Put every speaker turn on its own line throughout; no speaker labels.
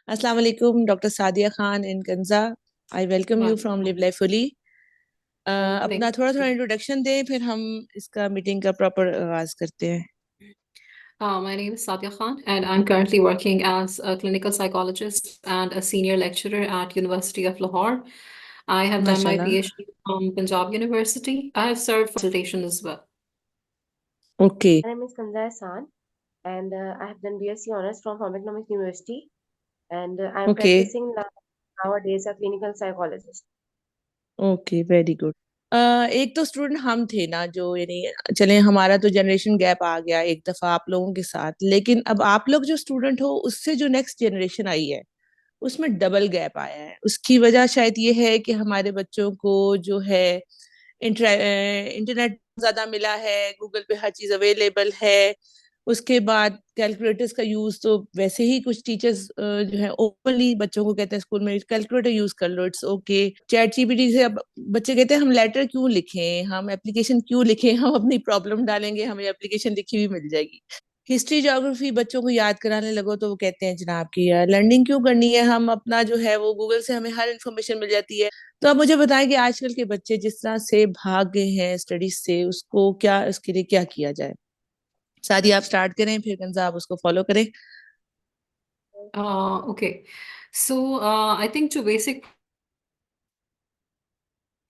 Assalamu alaikum, Dr. Sadia Khan in Kanza. I welcome you from
वालेकुम।
Live Life Fully. अपना थोड़ा थोड़ा
you.
Introduction दें, फिर हम इसका मीटिंग का प्रॉपर आगाज करते हैं.
My name is Sadia Khan, and I'm currently working as a clinical psychologist and a senior lecturer at University of Lahore. I have done my
माशाल्लाह.
PhD from Punjab University. I have served for consultation as well.
Okay.
My name is Kanza Ehsan, and I have done BSc Honors from Home Economics University, and I am
okay.
practicing nowadays a clinical psychologist.
Okay, very good. एक तो student हम थे ना, जो यानी चले हमारा तो जनरेशन गैप आ गया एक दफा आप लोगों के साथ, लेकिन अब आप लोग जो स्टूडेंट हो उससे जो नेक्स्ट जनरेशन आई है उसमें डबल गैप आया है. उसकी वजह शायद ये है कि हमारे बच्चों को जो है इंटरनेट ज्यादा मिला है, गूगल पे हर चीज अवेलेबल है. उसके बाद कैलकुलेटर्स का यूज तो वैसे ही कुछ टीचर्स जो है ओपनली बच्चों को कहते हैं स्कूल में कैलकुलेटर यूज कर लो, इट्स ओके. चैट जीपीटी से अब बच्चे कहते हैं हम लेटर क्यों लिखें, हम एप्लीकेशन क्यों लिखें, हम अपनी प्रॉब्लम डालेंगे हमें एप्लीकेशन लिखी हुई मिल जाएगी. हिस्ट्री ज्योग्राफी बच्चों को याद कराने लगो तो वो कहते हैं जनाब की यार लर्निंग क्यों करनी है, हम अपना जो है वो गूगल से हमें हर इन्फॉर्मेशन मिल जाती है. तो आप मुझे बताएं कि आजकल के बच्चे जिस तरह से भाग गए हैं स्टडीज से, उसको क्या, उसके लिए क्या किया जाए. शादी आप स्टार्ट करें, फिर कंजा आप उसको फॉलो करें.
Okay. So I think जो basic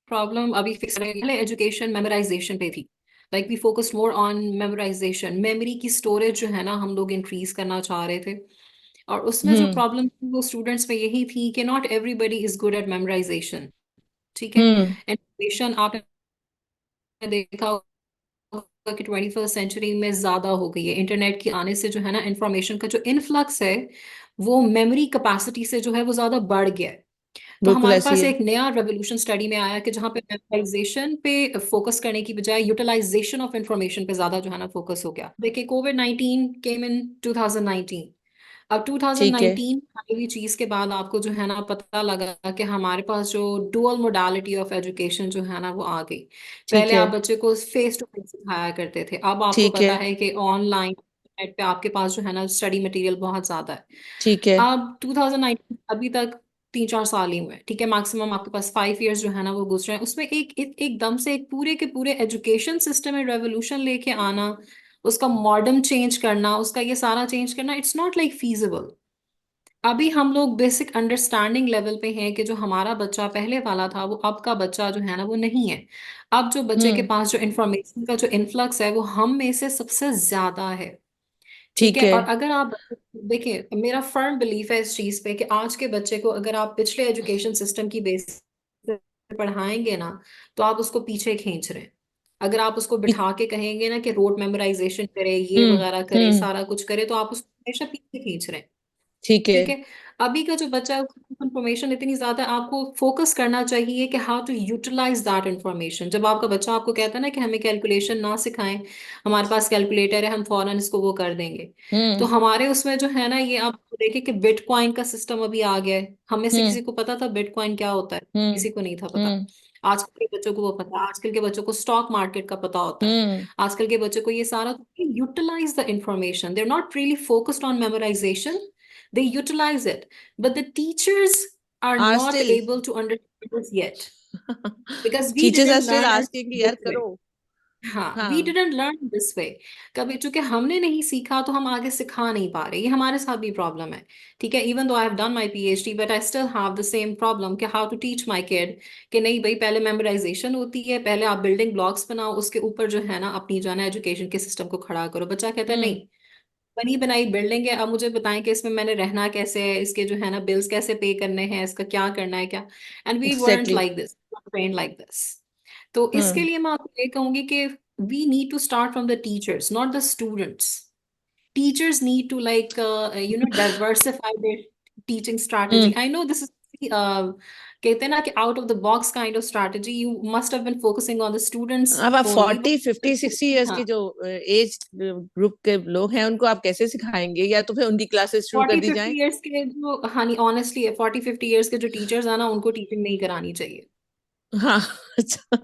प्रॉब्लम अभी फिक्स रहे पहले एजुकेशन मेमोराइजेशन पे थी। Like we focused more on memorization, memory की स्टोरेज जो है ना हम लोग इंक्रीज करना चाह रहे थे। और उसमें जो
हम्म.
प्रॉब्लम थी वो स्टूडेंट्स में यही थी कि not everybody is good at memorisation. ठीक है।
हम्म.
इन्फॉर्मेशन आपने देखा होगा कि 21st सेंचुरी में ज्यादा हो गई है, इंटरनेट के आने से जो है ना इंफॉर्मेशन का जो इन्फ्लक्स है वो मेमोरी कैपेसिटी से जो है वो ज्यादा बढ़ गया है। तो
बिल्कुल
हमारे
ऐसी
पास
है.
एक नया रेवोल्यूशन स्टडी में आया कि जहाँ पे मेमोराइजेशन पे फोकस करने की बजाय यूटिलाइजेशन ऑफ इंफॉर्मेशन पे ज्यादा जो है ना फोकस हो गया। देखिए कोविड 19 केम इन 2019। अब
ठीक है.
2019 आई हुई चीज के बाद आपको जो है ना पता लगा कि हमारे पास जो डुअल मोडालिटी ऑफ एजुकेशन जो है ना वो आ गई।
ठीक
पहले
है.
आप बच्चे को फेस टू फेस सिखाया करते थे, अब आपको
ठीक है.
पता है कि ऑनलाइन नेट पे आपके पास जो है ना स्टडी मटेरियल बहुत ज्यादा है।
ठीक है.
अब 2019 अभी तक 3-4 साल ही हुए हैं, ठीक है, मैक्सिमम आपके पास 5 इयर्स जो है ना वो गुजरे हैं। उसमें एकदम से एक पूरे के पूरे एजुकेशन सिस्टम में रेवोल्यूशन लेके आना, उसका मॉडर्न चेंज करना, उसका ये सारा चेंज करना, इट्स नॉट लाइक फीजिबल। अभी हम लोग बेसिक अंडरस्टैंडिंग लेवल पे हैं कि जो हमारा बच्चा पहले वाला था वो अब का बच्चा जो है ना वो नहीं है। अब जो बच्चे के
हम्म.
पास जो इंफॉर्मेशन का जो इन्फ्लक्स है वो हम में से सबसे ज्यादा है। ठीक
ठीक
है।
है.
और अगर आप देखिए, मेरा फर्म बिलीफ है इस चीज पे कि आज के बच्चे को अगर आप पिछले एजुकेशन सिस्टम की बेस पे पढ़ाएंगे ना तो आप उसको पीछे खींच रहे हैं। अगर आप उसको बिठा के कहेंगे ना कि रोट मेमोराइजेशन करे, ये
हम्म.
वगैरह करे,
हम्म.
सारा कुछ करे, तो आप उसको हमेशा पीछे खींच रहे हैं।
ठीक है.
ठीक है। अभी का जो बच्चा है उसको इन्फॉर्मेशन इतनी ज्यादा है, आपको फोकस करना चाहिए कि how to utilize that information. जब आपका बच्चा आपको कहता है ना कि हमें कैलकुलेशन ना सिखाएं, हमारे पास कैलकुलेटर है, हम फौरन इसको वो कर देंगे। तो
हम्म.
हमारे उसमें जो है ना, ये आप देखिए कि बिटकॉइन का सिस्टम अभी आ गया है। हम में से
हम्म.
किसी को पता था बिटकॉइन क्या होता है?
हम्म.
किसी को नहीं था पता।
हम्म.
आजकल के बच्चों को वो पता है, आजकल के बच्चों को स्टॉक मार्केट का पता होता है।
हम्म.
आजकल के बच्चों को ये सारा utilize the information, they are not really focused on memorization, they utilize it, but the teachers are
are
not
still.
able to understand this yet because we
teachers are
didn't
still
learn it
asking कि यार
this way.
करो.
हाँ, we
हाँ.
didn't learn this way। कभी चूंकि हमने नहीं सीखा तो हम आगे सिखा नहीं पा रहे, ये हमारे साथ भी प्रॉब्लम है। ठीक है, even though I have done my PhD but I still have the same problem कि how to teach my kid कि नहीं भाई, पहले मेमोराइजेशन होती है, पहले आप बिल्डिंग ब्लॉक्स बनाओ, उसके ऊपर जो है ना अपनी जो है ना एजुकेशन के सिस्टम को खड़ा करो। बच्चा कहता है
हम्म.
नहीं, बनी बनाई बिल्डिंग है, अब मुझे बताएं कि इसमें मैंने रहना कैसे है, इसके जो है ना बिल्स कैसे पे करने हैं, इसका क्या करना है क्या। And we weren't
exactly.
like this, train like this. तो इसके
हम्म.
लिए मैं आपको ये कहूंगी कि we need to start from the teachers, not the students. Teachers need to diversify their teaching strategy.
Hmm.
I know this is कहते हैं ना कि out of the box kind of strategy, you must have been focusing on the students
अब आप
only,
40 50 60 years
हाँ,
के जो age group के लोग हैं उनको आप कैसे सिखाएंगे, या तो फिर उनकी क्लासेस शुरू कर
फोर्टी
दी
फिफ्टी
जाएं.
ईयर्स के जो, हाँ नहीं, ऑनेस्टली 40-50 ईयर्स के जो टीचर्स हैं ना उनको टीचिंग नहीं करानी चाहिए।
हाँ. अच्छा.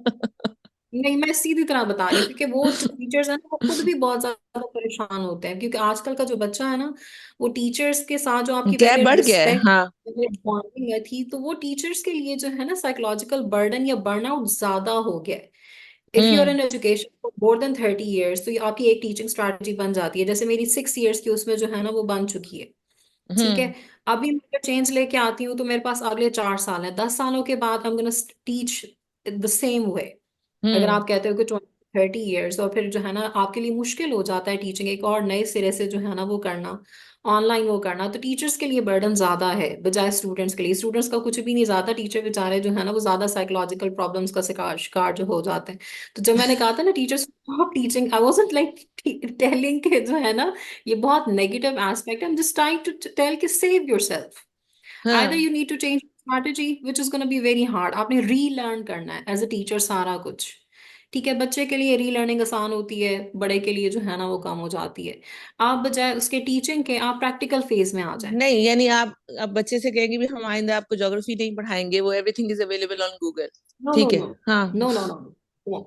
नहीं, मैं सीधी तरह बता रही हूँ, क्योंकि वो जो टीचर्स हैं ना वो खुद भी बहुत ज्यादा परेशान होते हैं, क्योंकि आजकल का जो बच्चा है ना, वो टीचर्स के साथ जो आपकी
गैप
पहले
बढ़ गया है,
रिस्पेक्ट
हाँ।
बॉन्डिंग है थी, तो वो टीचर्स के लिए जो है ना साइकोलॉजिकल बर्डन या बर्नआउट ज्यादा हो गया है। If you are
hmm.
In education for more than 30 years, तो ये आपकी एक टीचिंग स्ट्रैटेजी बन जाती है। जैसे मेरी 6 ईयर्स की उसमें जो है ना वो बन चुकी है। ठीक है।
हम्म।
अभी मैं चेंज लेके आती हूँ तो मेरे पास अगले 4 साल हैं, 10 सालों के बाद I am gonna teach the same way. अगर
हम्म।
आप कहते हो कि 20-30 ईयर्स, और फिर जो है ना आपके लिए मुश्किल हो जाता है टीचिंग एक और नए सिरे से जो है ना वो करना, ऑनलाइन वो करना, तो टीचर्स के लिए बर्डन ज्यादा है बजाय स्टूडेंट्स के लिए। स्टूडेंट्स का कुछ भी नहीं ज्यादा, टीचर बेचारे जो है ना वो ज्यादा साइकोलॉजिकल प्रॉब्लम्स का शिकार जो हो जाते हैं। तो जब मैंने कहा था ना teachers stop teaching, I wasn't like telling के जो है ना ये बहुत नेगेटिव एस्पेक्ट है। I am just trying to tell कि सेव योरसेल्फ। Either
हाँ।
you need to change strategy, which is going to be very hard. आपने रीलर्न करना है एज अ टीचर सारा कुछ। ठीक है, बच्चे के लिए रीलर्निंग आसान होती है, बड़े के लिए जो है ना वो कम हो जाती है। आप बजाय उसके टीचिंग के आप प्रैक्टिकल फेज में आ जाएं।
नहीं, यानी आप अब बच्चे से कहेंगे भी हम आइंदा आपको ज्योग्राफी नहीं पढ़ाएंगे, वो everything is available on Google.
No no
ठीक है।
नो
हाँ।
No no no no,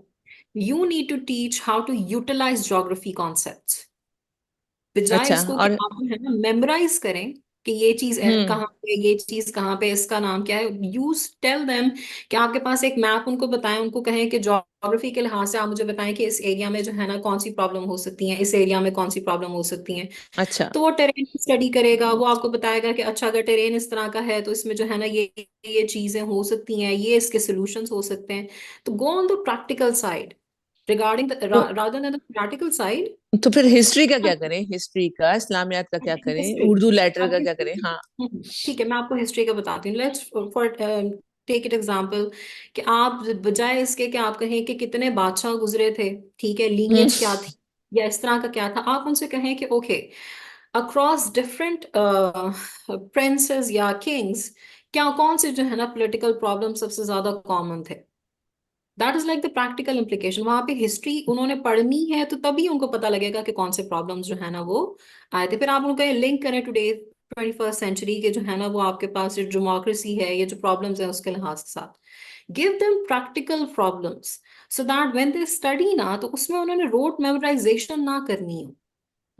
you need to teach how to utilize geography concepts, बजाय
अच्छा।
इसको कि
और
आप जो है ना मेमोराइज करें कि ये चीज
हम्म।
कहाँ पे, ये चीज कहाँ पे, इसका नाम क्या है। यूज टेल देम कि आपके पास एक मैप, उनको बताएं, उनको कहें कि ज्योग्राफी के लिहाज से आप मुझे बताएं कि इस एरिया में जो है ना कौन सी प्रॉब्लम हो सकती है, इस एरिया में कौन सी प्रॉब्लम हो सकती है।
अच्छा।
तो वो टेरेन की स्टडी करेगा, वो आपको बताएगा कि अच्छा अगर टेरेन इस तरह का है तो इसमें जो है ना ये चीजें हो सकती हैं, ये इसके सॉल्यूशंस हो सकते हैं। तो go on the practical side regarding the
तो
rather than the theoretical side.
तो फिर हिस्ट्री का क्या करें, हिस्ट्री का, इस्लामियात का क्या करें,
हिस्ट्री,
उर्दू लेटर
अब
का क्या करें?
हिस्ट्री,
हाँ।
ठीक है, मैं आपको हिस्ट्री का बताती हूँ। Let's for take it example कि आप बजाय इसके कि आप कहें कि कितने बादशाह गुजरे थे, ठीक है,
हम्म।
लीनियज क्या थी या इस तरह का क्या था, आप उनसे कहें कि ओके अक्रॉस डिफरेंट प्रिंसेस या किंग्स क्या कौन से जो है ना पॉलिटिकल प्रॉब्लम सबसे ज्यादा कॉमन थे। That is like the practical implication. वहां पे हिस्ट्री उन्होंने पढ़नी है तो तभी उनको पता लगेगा कि कौन से प्रॉब्लम्स जो है ना वो आए थे। फिर आप उनको लिंक करें टुडे 21st सेंचुरी के जो है ना वो आपके पास जो डेमोक्रेसी है, ये जो प्रॉब्लम्स है उसके लिहाज के साथ, give them practical problems so that when they study ना, तो उसमें उन्होंने रोट मेमोराइजेशन ना करनी हो,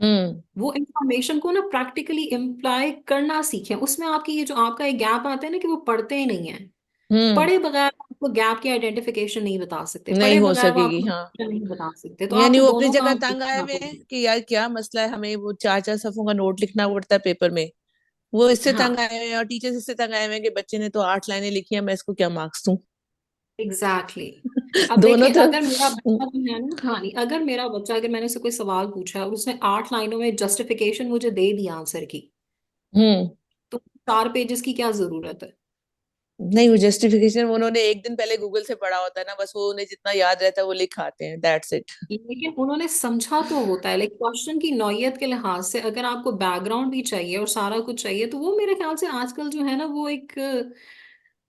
हम्म।
वो इंफॉर्मेशन को ना प्रैक्टिकली इम्प्लाई करना सीखें। उसमें आपकी ये जो आपका एक गैप आता है ना कि वो पढ़ते ही नहीं है।
हम्म।
पढ़े बगैर आपको गैप की आइडेंटिफिकेशन नहीं बता सकते,
नहीं
पढ़े
हो
बगैर वो
सकेगी,
आपको
हाँ।
solution नहीं बता सकते, तो
यानी
आपको
वो अपनी
दोनों
जगह
काम
तंग आए
देखना
हुए हैं
होगा।
कि यार क्या मसला है, हमें वो चार चार सफों का नोट लिखना पड़ता है पेपर में। वो इससे तंग
हाँ,
आए हुए हैं और टीचर्स इससे तंग आए हुए हैं कि बच्चे ने तो 8 लाइनें लिखी हैं, मैं इसको क्या मार्क्स दूं?
Exactly exactly. अब
दोनों
देखिए अगर मेरा
तरफ।
बच्चा जो है ना, हाँ नहीं, अगर मेरा बच्चा, अगर मैंने उससे कोई सवाल पूछा और उसने 8 लाइनों में जस्टिफिकेशन मुझे दे दिया आंसर की,
हम्म।
तो 4 पेजेस की क्या जरूरत है।
नहीं, वो जस्टिफिकेशन उन्होंने एक दिन पहले गूगल से पढ़ा होता है ना, बस वो उन्हें जितना याद रहता है वो लिख आते हैं, दैट्स इट।
लेकिन उन्होंने समझा तो होता है, लाइक क्वेश्चन की नौइयत के लिहाज से अगर आपको बैकग्राउंड भी चाहिए और सारा कुछ चाहिए, तो वो मेरे ख्याल से आजकल जो है ना वो एक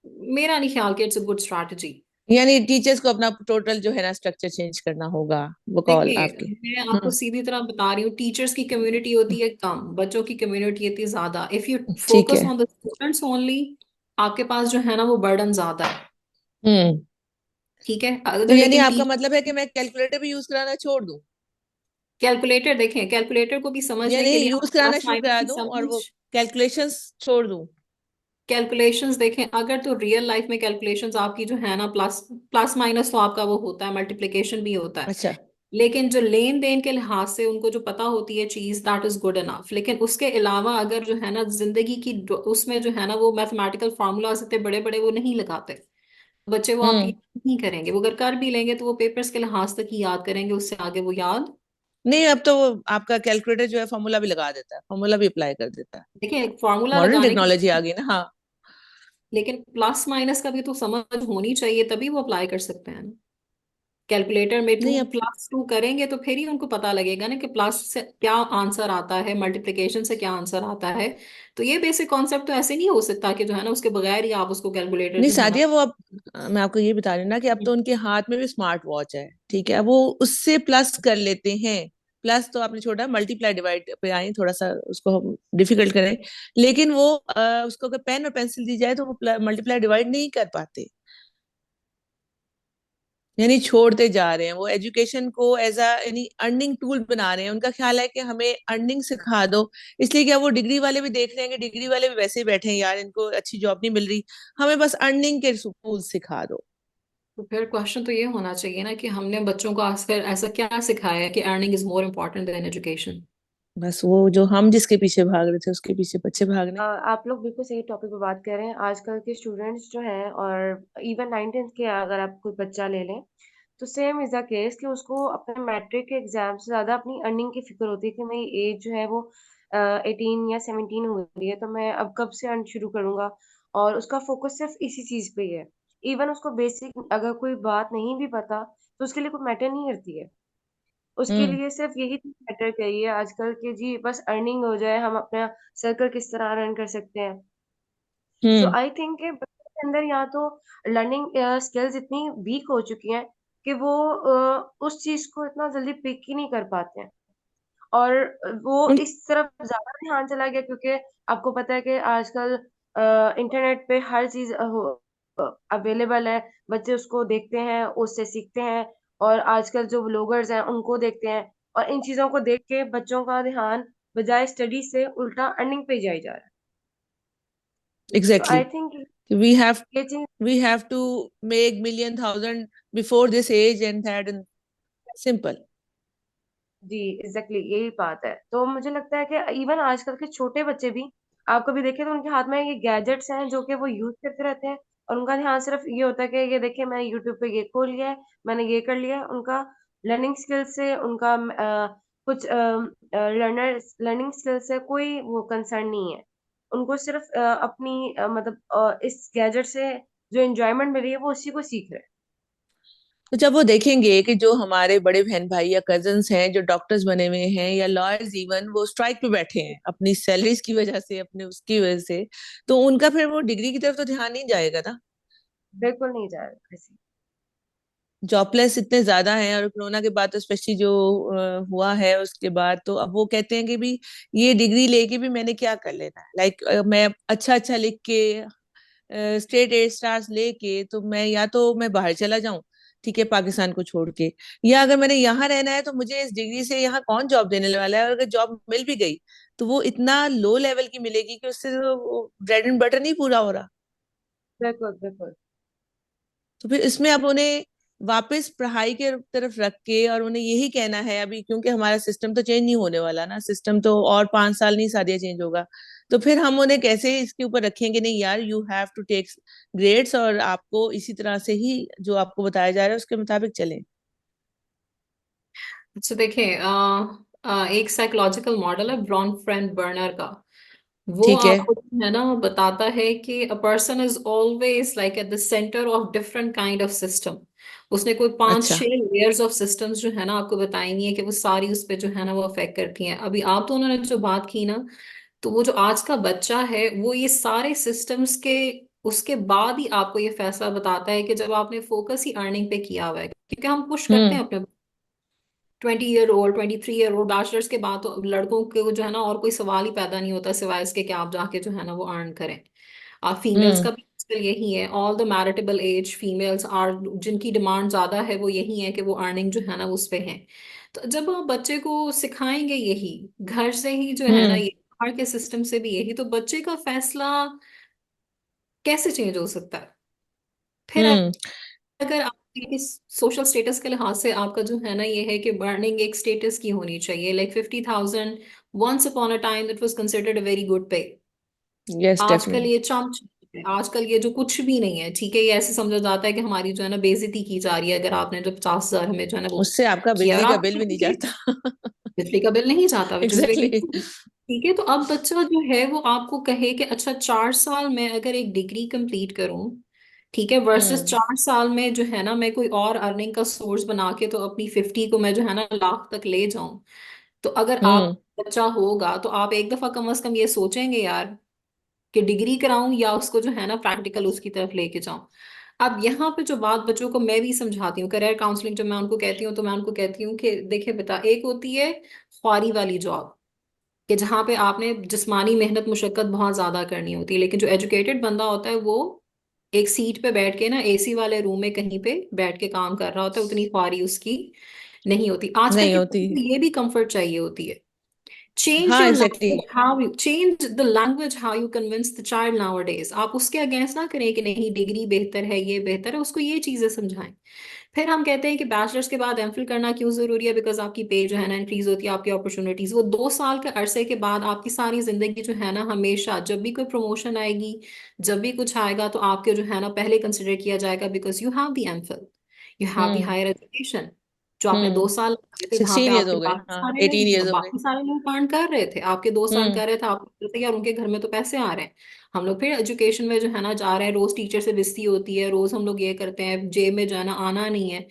मेरा नहीं ख्याल कि इट्स अ गुड स्ट्रैटेजी।
यानी टीचर्स को अपना टोटल जो है ना स्ट्रक्चर चेंज करना होगा, वो कॉल
देखिए
आपके।
मैं आपको
हम्म।
सीधी तरह बता रही हूँ, टीचर्स की कम्युनिटी होती है कम, बच्चों की कम्युनिटी होती है ज्यादा। इफ यू
ठीक
फोकस
है।
ऑन द स्टूडेंट्स ओनली, आपके पास जो है ना वो बर्डन ज्यादा है।
हम्म।
ठीक है,
तो
अगर
यानी
लेकिन
आपका मतलब है कि
टीचर,
मैं कैलकुलेटर भी यूज कराना छोड़ दूं?
कैलकुलेटर देखें, कैलकुलेटर को भी समझने
यानी
के लिए
यूज कराना
प्लस
शुरू
माइनस
करा
की
दूं और
समझ।
वो कैलकुलेशंस छोड़ दूं?
कैलकुलेशंस देखें, अगर तो रियल लाइफ में कैलकुलेशंस आपकी जो है ना प्लस प्लस माइनस तो आपका वो होता है, मल्टीप्लिकेशन भी होता है,
अच्छा।
लेकिन जो लेन देन के लिहाज से उनको जो पता होती है चीज, दैट इज गुड इनफ। लेकिन उसके अलावा अगर जो है ना जिंदगी की उसमें जो है ना वो मैथमेटिकल फार्मूलाज इतने बड़े बड़े वो नहीं लगाते, बच्चे वो आपकी
हम्म।
नहीं करेंगे। वो अगर कर भी लेंगे तो वो पेपर्स के लिहाज तक ही याद करेंगे, उससे आगे वो याद।
नहीं, अब तो वो आपका कैलकुलेटर जो है फॉर्मूला भी लगा देता है, फॉर्मूला भी अप्लाई कर देता है।
देखिए फार्मूला
मॉडर्न
लगाने की,
टेक्नोलॉजी आ गई ना, हाँ।
लेकिन प्लस माइनस का भी तो समझ होनी चाहिए तभी वो अप्लाई कर सकते हैं। कैलकुलेटर में टू
नहीं, अब
प्लस टू करेंगे तो फिर ही उनको पता लगेगा ना कि प्लस से क्या आंसर आता है, मल्टीप्लिकेशन से क्या आंसर आता है। तो ये बेसिक कॉन्सेप्ट तो ऐसे नहीं हो सकता कि जो है ना उसके बगैर ही आप उसको कैलकुलेटर
नहीं
जो है ना।
सादिया, वो अब मैं आपको ये बता रही हूँ ना कि अब तो उनके हाथ में भी स्मार्ट वॉच है, ठीक है, अब वो उससे प्लस कर लेते हैं। प्लस तो आपने छोड़ा, मल्टीप्लाई डिवाइड पे आए थोड़ा सा उसको हम डिफिकल्ट करें। लेकिन वो उसको अगर पेन और पेंसिल दी जाए तो वो मल्टीप्लाई डिवाइड नहीं कर पाते। यानी छोड़ते जा रहे हैं वो एजुकेशन को एज अ यानी अर्निंग टूल बना रहे हैं। उनका ख्याल है कि हमें अर्निंग सिखा दो, इसलिए क्या वो डिग्री वाले भी देख रहे हैं कि डिग्री वाले भी वैसे ही बैठे हैं यार, इनको अच्छी जॉब नहीं मिल रही, हमें बस अर्निंग के टूल सिखा दो।
तो फिर क्वेश्चन तो ये होना चाहिए ना कि हमने बच्चों को आजकल ऐसा क्या सिखाया है कि earning is more important then education.
बस वो जो हम जिसके पीछे भाग रहे थे उसके पीछे बच्चे भाग रहे हैं।
आप लोग बिल्कुल सही टॉपिक पे बात कर रहे हैं। आजकल के स्टूडेंट्स जो हैं और इवन 9th के अगर आप कोई बच्चा ले लें तो सेम इज द केस कि उसको अपने मैट्रिक के एग्जाम से ज्यादा अपनी अर्निंग की फिक्र होती है कि मेरी एज जो है वो 18 या 17 हो रही है, तो मैं अब कब से अर्न शुरू करूंगा। और उसका फोकस सिर्फ इसी चीज पे ही है। इवन उसको बेसिक अगर कोई बात नहीं भी पता तो उसके लिए कोई मैटर नहीं करती है। उसके
हम्म।
लिए सिर्फ यही चीज मैटर करिए आजकल के जी, बस अर्निंग हो जाए, हम अपना सर्कल किस तरह रन कर सकते हैं। सो
हम्म।
आई थिंक कि बच्चों के अंदर या तो लर्निंग स्किल्स इतनी वीक हो चुकी हैं कि वो उस चीज को इतना जल्दी पिक ही नहीं कर पाते हैं। और वो
उन
इस तरफ ज्यादा ध्यान चला गया क्योंकि आपको पता है कि आजकल इंटरनेट पे हर चीज अवेलेबल है। बच्चे उसको देखते हैं, उससे सीखते हैं। और आजकल जो ब्लॉगर्स हैं उनको देखते हैं, और इन चीजों को देख के बच्चों का ध्यान बजाय स्टडी से उल्टा अर्निंग पे जाई जा रहा है। तो
exactly
I
exactly.
Think
we have
ये चीज
we have to make million thousand before this age and that and simple.
जी एग्जैक्टली यही बात है। तो मुझे लगता है कि इवन आजकल के छोटे बच्चे भी आप कभी देखें तो उनके हाथ में ये गैजेट्स हैं जो कि वो यूज करते रहते हैं। और उनका ध्यान सिर्फ ये होता है कि ये देखिए मैंने यूट्यूब पे ये खोल लिया है, मैंने ये कर लिया है। उनका लर्निंग स्किल से उनका कुछ लर्निंग स्किल से कोई वो कंसर्न नहीं है। उनको सिर्फ अपनी मतलब इस गैजेट से जो एंजॉयमेंट मिल रही है वो उसी को सीख रहे हैं।
तो जब वो देखेंगे कि जो हमारे बड़े बहन भाई या कजन्स हैं जो डॉक्टर्स बने हुए हैं या लॉयर्स, इवन वो स्ट्राइक पे बैठे हैं अपनी सैलरीज की वजह से, अपने उसकी वजह से, तो उनका फिर वो डिग्री की तरफ तो ध्यान नहीं जाएगा ना।
बिल्कुल नहीं जा रहा किसी।
जॉबलेस इतने ज्यादा हैं, और कोरोना के बाद तो स्पेशली जो हुआ है उसके बाद, तो अब वो कहते हैं कि भी ये डिग्री लेके भी मैंने क्या कर लेना है। लाइक मैं अच्छा अच्छा लिख के स्ट्रेट ए स्टार्स लेके तो मैं या तो मैं बाहर चला जाऊं, ठीक है, पाकिस्तान को छोड़ के, या अगर मैंने यहाँ रहना है तो मुझे इस डिग्री से यहाँ कौन जॉब देने वाला है, और अगर जॉब मिल भी गई तो वो इतना लो लेवल की मिलेगी कि उससे तो ब्रेड एंड बटर नहीं पूरा हो रहा।
बिल्कुल बिल्कुल।
तो फिर इसमें अब उन्हें वापस पढ़ाई के तरफ रख के, और उन्हें यही कहना है अभी, क्योंकि हमारा सिस्टम तो चेंज नहीं होने वाला ना, सिस्टम तो और 5 साल नहीं सादिया चेंज होगा। तो फिर हम उन्हें कैसे इसके ऊपर रखेंगे, नहीं यार you have to take grades, और आपको इसी तरह से ही जो आपको बताया जा रहा है उसके मुताबिक चलें।
अच्छा देखिए, एक साइकोलॉजिकल मॉडल है ब्रॉन बर्नर का। वो
ठीक है।
आपको जो है ना बताता है कि a person is always like at the centre of different kind of system. उसने कोई पांच
अच्छा।
छह लेयर्स ऑफ सिस्टम्स जो है ना आपको बताएंगी है कि वो सारी उस पे जो है ना वो अफेक्ट करती हैं। अभी आप दोनों ने जो बात की ना, तो वो जो आज का बच्चा है वो ये सारे सिस्टम्स के उसके बाद ही आपको ये फैसला बताता है कि जब आपने फोकस ही अर्निंग पे किया हुआ है, क्योंकि हम पुश करते
हम्म।
हैं अपने 20 year old 23 year old bachelors के बाद तो लड़कों के जो है ना और कोई सवाल ही पैदा नहीं होता सिवाय इसके कि आप जाके जो है ना वो अर्न करें। Females
hmm.
का भी आजकल यही है, all the marriageable age females are जिनकी डिमांड ज्यादा है वो यही है कि वो अर्निंग जो है ना उस पे है। तो जब आप बच्चे को सिखाएंगे यही घर से ही जो है ना
हम्म।
ये बाहर के सिस्टम से भी यही, तो बच्चे का फैसला कैसे चेंज हो सकता है। फिर
हम्म।
अगर आप सोशल स्टेटस के लिहाज से आपका जो है ना ये है कि अर्निंग एक स्टेटस की होनी चाहिए, like 50,000 once upon a time that was considered a very good pay.
Yes
आजकल
डेफिनेटली।
ये चमच है, आजकल ये जो कुछ भी नहीं है, ठीक है, ये ऐसे समझा जाता है कि हमारी जो है ना बेइज्जती की जा रही है अगर आपने जो 50,000 हमें जो है ना वो
उससे आपका
किया। और
बिजली का
आप
बिल भी नहीं जाता।
बिजली का बिल नहीं जाता विच इज वेरी
एग्जैक्टली।
ठीक है। तो अब बच्चा जो है वो आपको कहे कि अच्छा 4 साल में अगर एक डिग्री कंप्लीट करूं, ठीक है, वर्सेस
हम्म।
4 साल में जो है ना मैं कोई और अर्निंग का सोर्स बना के तो अपनी 50 को मैं जो है ना लाख तक ले जाऊं। तो अगर आप
हम्म।
बच्चा होगा तो आप एक दफा कम से कम ये सोचेंगे यार कि डिग्री कराऊं या उसको जो है ना प्रैक्टिकल उसकी तरफ लेके जाऊं। अब यहाँ पे जो बात बच्चों को मैं भी समझाती हूँ, करियर काउंसलिंग जब मैं उनको कहती हूँ तो मैं उनको कहती हूँ कि देखिए बेटा, एक होती है ख्वारी वाली जॉब कि जहाँ पे आपने जिस्मानी मेहनत मुशक्कत बहुत ज्यादा करनी होती है, लेकिन जो एजुकेटेड बंदा होता है वो एक सीट पे बैठ के ना एसी वाले रूम में कहीं पे बैठ के काम कर रहा होता है, उतनी ख्वारी उसकी नहीं होती। आजकल
नहीं
के
होती।
बच्चों को ये भी कंफर्ट चाहिए होती है। Change
हाँ
your
exactly.
language, how you change the language, how you convince the child nowadays। आप उसके अगेंस्ट ना करें कि नहीं डिग्री बेहतर है, ये बेहतर है, उसको ये चीजें समझाएं। फिर हम कहते हैं कि बैचलर्स के बाद एमफिल करना क्यों जरूरी है, बिकॉज आपकी पे जो है ना इंक्रीज होती है, आपकी अपॉर्चुनिटीज। वो 2 साल के अरसे के बाद आपकी सारी जिंदगी जो है ना, हमेशा जब भी कोई प्रमोशन आएगी, जब भी कुछ आएगा, तो आपके जो है ना पहले कंसिडर किया जाएगा, because you have the MPhil, you have the
hmm.
Higher education. जो आपने दो
हम्म।
साल लगाए थे वहां पे,
16 ईयर्स
आपके
हो गए,
बाकी
हाँ
सारे
18 ईयर्स
लोग
हो गए।
बाकी सारे लोग अर्न कर रहे थे, आपके 2 साल
हम्म।
कर रहे थे, आप कर रहे थे यार उनके घर में तो पैसे आ रहे हैं। हम लोग फिर एजुकेशन में जो है ना जा रहे हैं, रोज टीचर से बेइज्जती होती है, रोज हम लोग ये करते हैं, जेब में जाना आना नहीं है।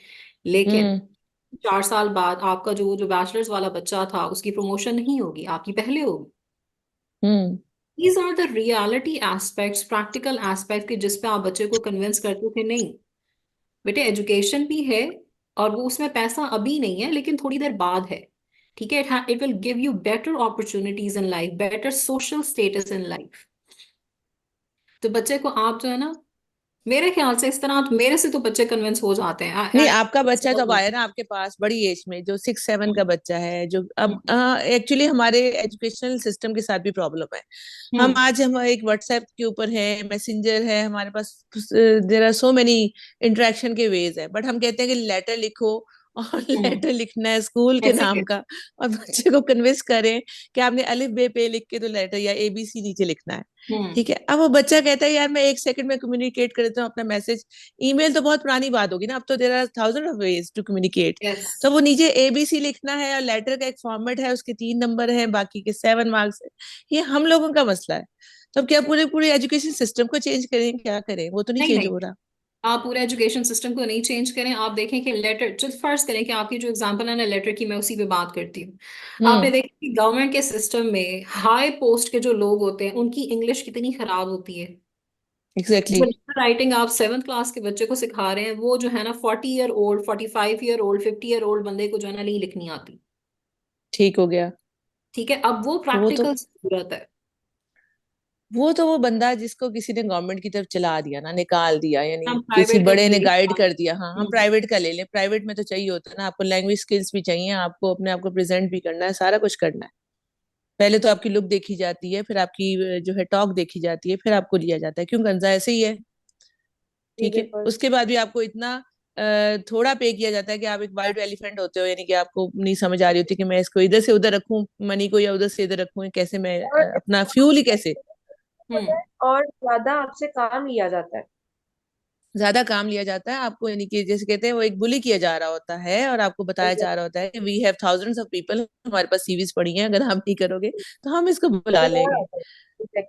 लेकिन
हम्म।
4 साल बाद आपका जो जो बैचलर्स वाला बच्चा था, उसकी प्रमोशन नहीं होगी, आपकी पहले होगी।
Hmm.
These are the reality aspects, practical aspect, कि जिस पे आप बच्चे को कन्विंस करते थे नहीं बेटे एजुकेशन भी है, और वो उसमें पैसा अभी नहीं है लेकिन थोड़ी देर बाद है। ठीक है, it will give you better opportunities in life, better social status in life. तो बच्चे को आप जो है ना, मेरे ख्याल से इस तरह, तो मेरे से तो बच्चे कन्विंस हो जाते हैं।
नहीं, आपका बच्चा तो अब आया ना आपके पास बड़ी एज में, जो 6 7 का बच्चा है, जो अब एक्चुअली हमारे एजुकेशनल सिस्टम के साथ भी प्रॉब्लम है।
हम्म
हम एक व्हाट्सएप के ऊपर है, मैसेंजर है हमारे पास, there are so many interaction के वेज है, बट हम कहते हैं कि लेटर लिखो, और
हम्म
लेटर लिखना है स्कूल के
ऐसे
नाम का, और बच्चे को कन्विंस करें कि आपने अलिफ बे पे लिख के तो लेटर या ABC नीचे लिखना है।
हम्म
ठीक है, अब वो बच्चा कहता है यार मैं 1 सेकंड में कम्युनिकेट कर देता हूँ अपना मैसेज। ईमेल तो बहुत पुरानी बात होगी ना, अब तो there are thousand of ways to communicate.
Yes.
तो वो नीचे ABC लिखना है, और लेटर का एक फॉर्मेट है, उसके 3 नंबर हैं, बाकी के 7 मार्क्स है। ये हम लोगों का मसला है। तो अब क्या पूरे पूरे एजुकेशन सिस्टम को चेंज करें, क्या करें, वो तो नहीं
नहीं
चेंज
नहीं,
हो रहा।
आप पूरे एजुकेशन सिस्टम को नहीं चेंज करें। आप देखें कि लेटर, जो फर्ज करें कि आपकी जो एग्जांपल है ना लेटर की, मैं उसी पे बात करती हूँ। आपने
हम्म।
देखा कि गवर्नमेंट के सिस्टम में हाई पोस्ट के जो लोग होते हैं उनकी इंग्लिश कितनी खराब होती है।
एग्जैक्टली
जो
exactly।
लेटर राइटिंग आप 7th क्लास के बच्चे को सिखा रहे हैं, वो जो है ना 40 year old, 45 year old, 50 year old बंदे को जो है ना नहीं लिखनी आती।
ठीक हो गया।
ठीक है, अब वो
तो वो तो
प्रैक्टिकल जरूरत है।
वो बंदा जिसको किसी ने गवर्नमेंट की तरफ चला दिया ना, निकाल दिया, यानी
हम
किसी
प्राइवेट का
बड़े
ले
ने
लिया।
गाइड कर दिया। हाँ, हम
हम्म
प्राइवेट का ले लें, प्राइवेट में तो चाहिए होता है ना, आपको लैंग्वेज स्किल्स भी चाहिए, आपको अपने आप को प्रेजेंट भी करना है, सारा कुछ करना है। पहले तो आपकी लुक देखी जाती है, फिर आपकी जो है टॉक देखी जाती है, फिर आपको लिया जाता है, क्यों गंजा ऐसे ही है।
जी
ठीक है,
बिल्कुल।
उसके बाद भी आपको इतना थोड़ा पे किया जाता है कि आप एक वाइट एलिफेंट होते हो, यानी कि आपको नहीं समझ आ रही होती कि मैं इसको इधर से उधर रखूं मनी को, या उधर से इधर रखूं, कैसे मैं
और
अपना फ्यूल ही कैसे।
होता
हम्म
है और ज्यादा आपसे काम लिया जाता है।
ज्यादा काम लिया जाता है आपको, यानी कि जैसे कहते हैं वो एक बुली किया जा रहा होता है, और आपको बताया जा रहा होता है कि we have thousands of people, हमारे पास सीवीज पड़ी हैं, अगर हम नहीं करोगे तो हम इसको बुला लेंगे।
Exactly.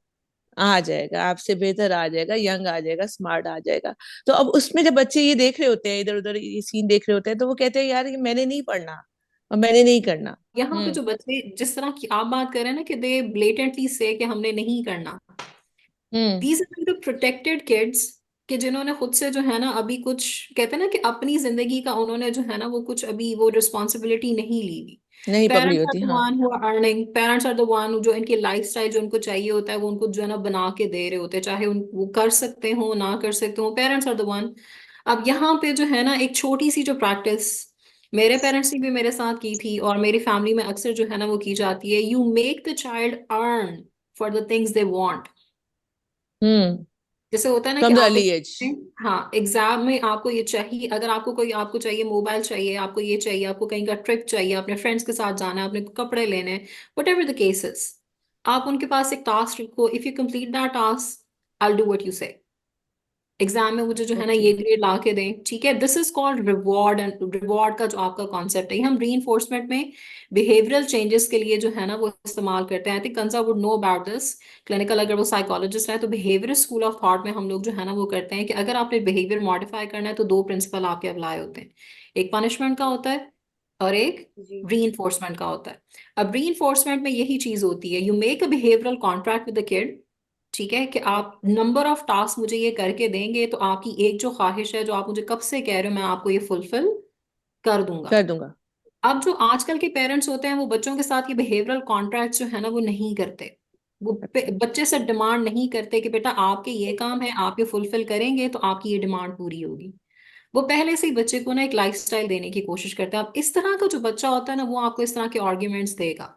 आ जाएगा, आपसे बेहतर आ जाएगा, यंग आ जाएगा, स्मार्ट आ जाएगा। तो अब उसमें जब बच्चे ये देख रहे होते हैं, इधर उधर ये सीन देख रहे होते हैं, तो वो कहते हैं यार ये मैंने नहीं पढ़ना, और मैंने नहीं करना।
यहाँ पे
हम्म।
जो बच्चे जिस तरह की आप बात कर रहे हैं ना, कि दे ब्लेटेंटली से कि हमने नहीं करना,
hmm.
These are the protected kids, कि जिन्होंने खुद से जो है ना अभी कुछ, कहते हैं ना कि अपनी जिंदगी का उन्होंने जो है ना वो कुछ अभी वो रिस्पॉन्सिबिलिटी नहीं ली हुई।
नहीं पकड़ी
पेरेंट्स आर
होती,
द
हाँ।
One who are earning, parents are the one जो इनकी लाइफ स्टाइल जो उनको चाहिए होता है वो उनको जो है ना बना के दे रहे होते हैं, चाहे उन वो कर सकते हो ना कर सकते हो, पेरेंट्स आर द वन। अब यहाँ पे जो है ना एक छोटी सी जो प्रैक्टिस मेरे पेरेंट्स ने भी मेरे साथ की थी, और मेरी फैमिली में अक्सर जो है ना वो की जाती है, you make the child earn for the things they want.
Hmm.
जैसे होता है ना कि
फ्रॉम द
आप
अर्ली एज।
हाँ एग्जाम में आपको ये चाहिए, अगर आपको कोई आपको चाहिए मोबाइल चाहिए, आपको ये चाहिए, आपको कहीं का ट्रिप चाहिए, अपने फ्रेंड्स के साथ जाना है, अपने कपड़े लेने हैं, वट एवर द केसेस, आप उनके पास एक टास्क रखो, if you complete that task I do what you से, एग्जाम में मुझे जो है ना
ओके।
ये ग्रेड ला के दें। ठीक है, this is called reward, and reward का जो आपका कॉन्सेप्ट है, ये हम री इन्फोर्समेंट में बिहेवियरल चेंजेस के लिए जो है ना वो इस्तेमाल करते हैं। आई थिंक कंसा would know about this, clinical, अगर वो साइकोलॉजिस्ट है तो बिहेवियर स्कूल ऑफ थॉट में हम लोग जो है ना वो करते हैं कि अगर आपने बिहेवियर मॉडिफाई करना है तो 2 प्रिंसिपल आपके अप्लाई होते हैं, एक पनिशमेंट का होता है और एक
जी
री इन्फोर्समेंट का होता है। अब री इन्फोर्समेंट में यही चीज होती है, you make a behavioural contract with the kid. ठीक है, कि आप नंबर ऑफ टास्क मुझे ये करके देंगे तो आपकी एक जो ख्वाहिश है जो आप मुझे कब से कह रहे हो मैं आपको ये फुलफिल कर दूंगा।
कर दूंगा।
अब जो आजकल के पेरेंट्स होते हैं वो बच्चों के साथ ये बिहेवियरल कॉन्ट्रैक्ट जो है ना वो नहीं करते। वो बच्चे से डिमांड नहीं करते कि बेटा आपके ये काम है, आप ये फुलफिल करेंगे तो आपकी ये डिमांड पूरी होगी। वो पहले से ही बच्चे को ना एक लाइफस्टाइल देने की कोशिश करते हैं। अब इस तरह का जो बच्चा होता है ना, वो आपको इस तरह के आर्ग्यूमेंट्स देगा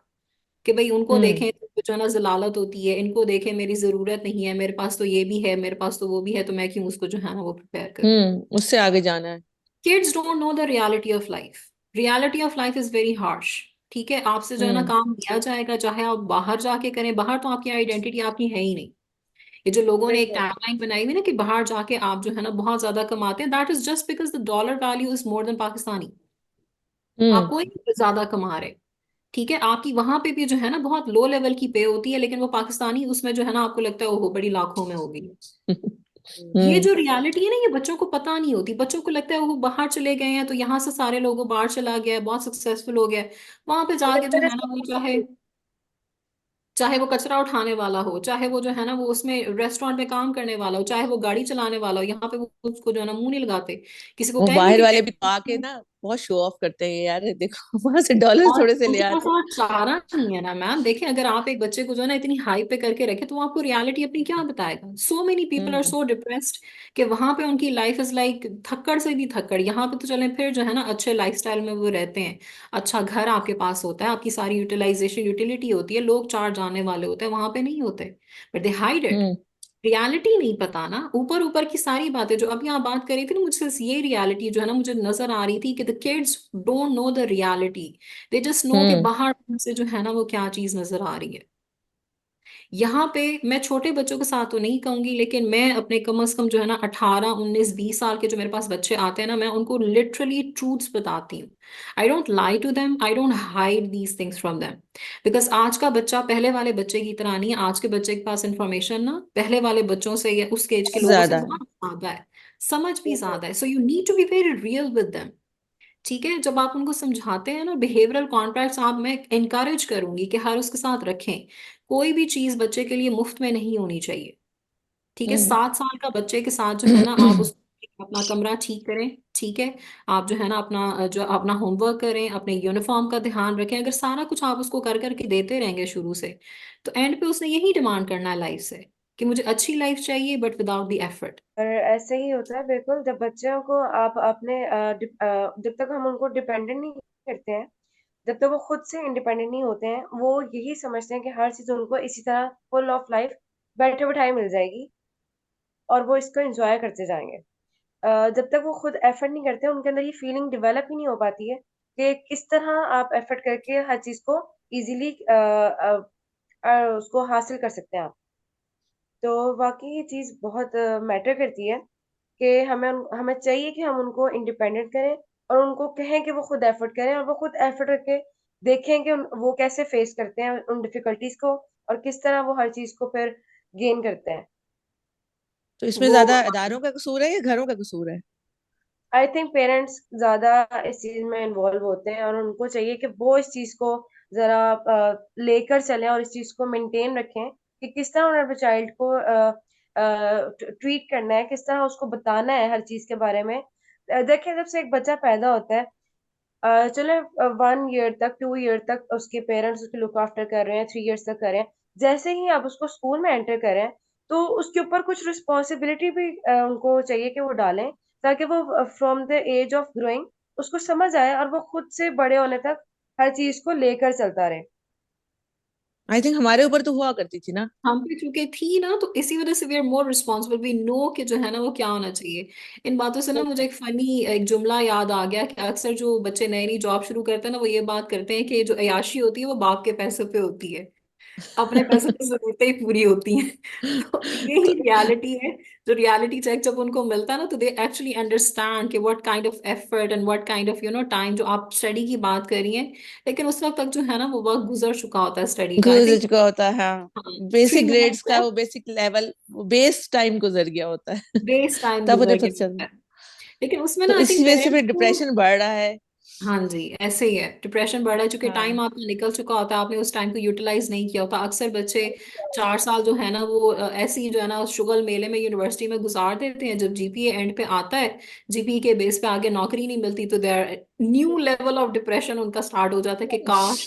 कि भाई उनको
हम्म।
देखें तो जो है ना जलालत होती है, इनको देखें मेरी जरूरत नहीं है, मेरे पास तो ये भी है, मेरे पास तो वो भी है, तो मैं क्यों उसको जो है ना वो प्रिपेयर करूँ।
उससे आगे जाना है।
Kids don't know the reality of life. Reality of life is very harsh. ठीक है, आपसे जो है ना
हम्म।
काम लिया जाएगा, चाहे आप बाहर जाके करें, बाहर तो आपकी आइडेंटिटी आपकी है ही नहीं। ये जो लोगों ने एक
बिल्कुल।
टैगलाइन बनाई हुई ना कि बाहर जाके आप जो है ना बहुत ज्यादा कमाते हैं, that is just because the dollar value is more than Pakistani. आप
हम्म।
कोई नहीं ज्यादा कमा रहे। ठीक है, आपकी वहां पे भी जो है ना बहुत लो लेवल की पे होती है, लेकिन वो पाकिस्तानी उसमें जो है ना आपको लगता है ओहो बड़ी लाखों में होगी। ये
हम्म।
जो रियलिटी है ना, ये बच्चों को पता नहीं होती। बच्चों को लगता है वो बाहर चले गए हैं तो यहाँ से सारे लोगों बाहर चला गया है, बहुत सक्सेसफुल हो गया है। वहां पे
मुझे
जाके
लगता
जो
है
है ना वो चाहे चाहे वो कचरा उठाने वाला हो, चाहे वो जो है ना वो उसमें रेस्टोरेंट में काम करने वाला हो, चाहे वो गाड़ी चलाने वाला हो, यहाँ पे वो उसको जो है ना मुंह नहीं लगाते। किसी को
वो
कहेंगे
बाहर
कि
वाले भी तो आके ना बहुत शो ऑफ करते हैं यार, देखो वहां से डॉलर
और
थोड़े से ले
उनके पास
आते
और चारा नहीं है ना मैम। देखिए, अगर आप एक बच्चे को जो है ना इतनी हाई पे करके रखे तो वो आपको रियलिटी अपनी क्या बताएगा। सो मेनी पीपल आर
हैं।
सो डिप्रेस्ड कि वहां पे उनकी लाइफ इज लाइक थक्कड़ से भी थक्कड़। यहाँ पे तो चले फिर जो है ना अच्छे लाइफस्टाइल में वो रहते हैं, अच्छा घर आपके पास होता है, आपकी सारी यूटिलाइजेशन यूटिलिटी होती है, लोग चार जानने वाले होते हैं, वहां पे नहीं होते। But they hide it.
Hmm.
Reality नहीं पता ना, ऊपर ऊपर की सारी बातें जो अभी आप बात करी थी ना, मुझे ये रियलिटी जो है ना मुझे नजर आ रही थी कि the kids don't know the reality. They just know कि
हम्म।
बाहर से जो है ना वो क्या चीज नजर आ रही है। यहाँ पे मैं छोटे बच्चों के साथ तो नहीं कहूंगी, लेकिन मैं अपने कम से कम जो है ना 18 19 20 साल के जो मेरे पास बच्चे आते हैं ना, मैं उनको लिटरली ट्रूथ्स बताती हूँ। I don't lie to them, I don't hide these things from them. Because आज का बच्चा पहले वाले बच्चे की तरह नहीं है। आज के बच्चे के पास इंफॉर्मेशन ना पहले वाले बच्चों से या उस एज के लोगों से
ज्यादा है।
बहुत ज्यादा है, समझ भी
बिल्कुल।
ज्यादा है। So you need to be very real with them. ठीक है, जब आप उनको समझाते हैं ना बिहेवियरल कॉन्ट्रैक्ट्स, आप मैं इनकरेज करूंगी कि हर उसके साथ रखें। कोई भी चीज बच्चे के लिए मुफ्त में नहीं होनी चाहिए। ठीक है,
हम्म।
7 साल का बच्चे के साथ जो है ना आप उसको अपना कमरा ठीक करें। ठीक है, आप जो है ना अपना जो अपना होमवर्क करें, अपने यूनिफॉर्म का ध्यान रखें। अगर सारा कुछ आप उसको कर करके देते रहेंगे शुरू से, तो एंड पे उसने यही डिमांड करना है लाइफ से कि मुझे अच्छी लाइफ चाहिए बट विदाउट द एफर्ट।
और ऐसे ही होता है बिल्कुल, जब बच्चों को आप अपने जब तक हम उनको डिपेंडेंट नहीं करते हैं, जब तक वो खुद से इंडिपेंडेंट नहीं होते हैं, वो यही समझते हैं कि हर चीज उनको इसी तरह फुल ऑफ लाइफ बैठे बिठाए मिल जाएगी और वो इसको एंजॉय करते जाएंगे। जब तक वो खुद एफर्ट नहीं करते, उनके अंदर ये फीलिंग डेवलप ही नहीं हो पाती है कि किस तरह आप एफर्ट करके हर चीज को इजीली उसको हासिल कर सकते हैं आप। तो वाकई ये चीज बहुत मैटर करती है कि हमें चाहिए कि हम उनको इंडिपेंडेंट करें और उनको कहें कि वो खुद एफर्ट करें और वो खुद एफर्ट करके देखें कि वो कैसे फेस करते हैं उन डिफिकल्टीज को और किस तरह वो हर चीज को फिर गेन करते हैं।
तो इसमें
वो
ज्यादा इदारों का कसूर है या घरों का कसूर है?
आई थिंक पेरेंट्स ज्यादा इस चीज में इन्वॉल्व होते हैं और उनको चाहिए कि वो इस चीज को जरा लेकर चलें और इस चीज को मेंटेन रखें कि किस तरह उन्हें अपने चाइल्ड को ट्रीट करना है, किस तरह उसको बताना है हर चीज के बारे में। देखिए, जब से एक बच्चा पैदा होता है, चलो 1 ईयर तक 2 ईयर तक उसके पेरेंट्स उसकी लुक आफ्टर कर रहे हैं, 3 ईयर्स तक कर रहे हैं। जैसे ही आप उसको स्कूल में एंटर करें तो उसके ऊपर कुछ रिस्पॉन्सिबिलिटी भी उनको चाहिए कि वो डालें, ताकि वो from the age of growing उसको समझ आए और वो खुद से बड़े होने तक हर चीज को लेकर चलता रहे।
आई थिंक हमारे ऊपर तो हुआ करती थी ना।
हम पे चूंकि थी ना, तो इसी वजह से we are more responsible, we know कि जो है ना वो क्या होना चाहिए। इन बातों से ना मुझे एक फनी एक जुमला याद आ गया कि अक्सर जो बच्चे नई नई जॉब शुरू करते हैं ना, वो ये बात करते हैं कि जो अयाशी होती है वो बाप के पैसों पे होती है, अपने पैसों की जरूरतें ही पूरी होती हैं। तो यही
तो
रियलिटी है। जो रियलिटी चेक जब उनको मिलता है ना, तो दे एक्चुअली अंडरस्टैंड कि what kind of effort and what kind of time. जो आप स्टडी की बात कर रही हैं, लेकिन उस वक्त तक जो है ना वो वक्त गुजर चुका होता है स्टडी का, आई
गुजर
थिंक।
चुका होता है, हाँ।
हाँ, थ्री
बेसिक ग्रेड्स का
मंथ
वो बेसिक लेवल, वो बेस टाइम गुजर गया होता है।
बेस टाइम
तब
गुजर
उन्हें
गया
पता चल।
होता है। लेकिन उसमें
तो
ना आई
इसी
थिंक
वजह से
पेरेंट्स
फिर
को,
डिप्रेशन बढ़ रहा है।
हाँ जी ऐसे ही है, डिप्रेशन बढ़ा है चूंकि टाइम
हाँ।
आपका निकल चुका होता है, आपने उस टाइम को यूटिलाइज नहीं किया होता। अक्सर बच्चे 4 साल जो है ना वो ऐसे ही जो है ना शुगल मेले में यूनिवर्सिटी में गुजार देते हैं। जब जीपीए एंड पे आता है, जीपीए के बेस पे आगे नौकरी नहीं मिलती, तो their new level of depression उनका स्टार्ट हो जाता है कि काश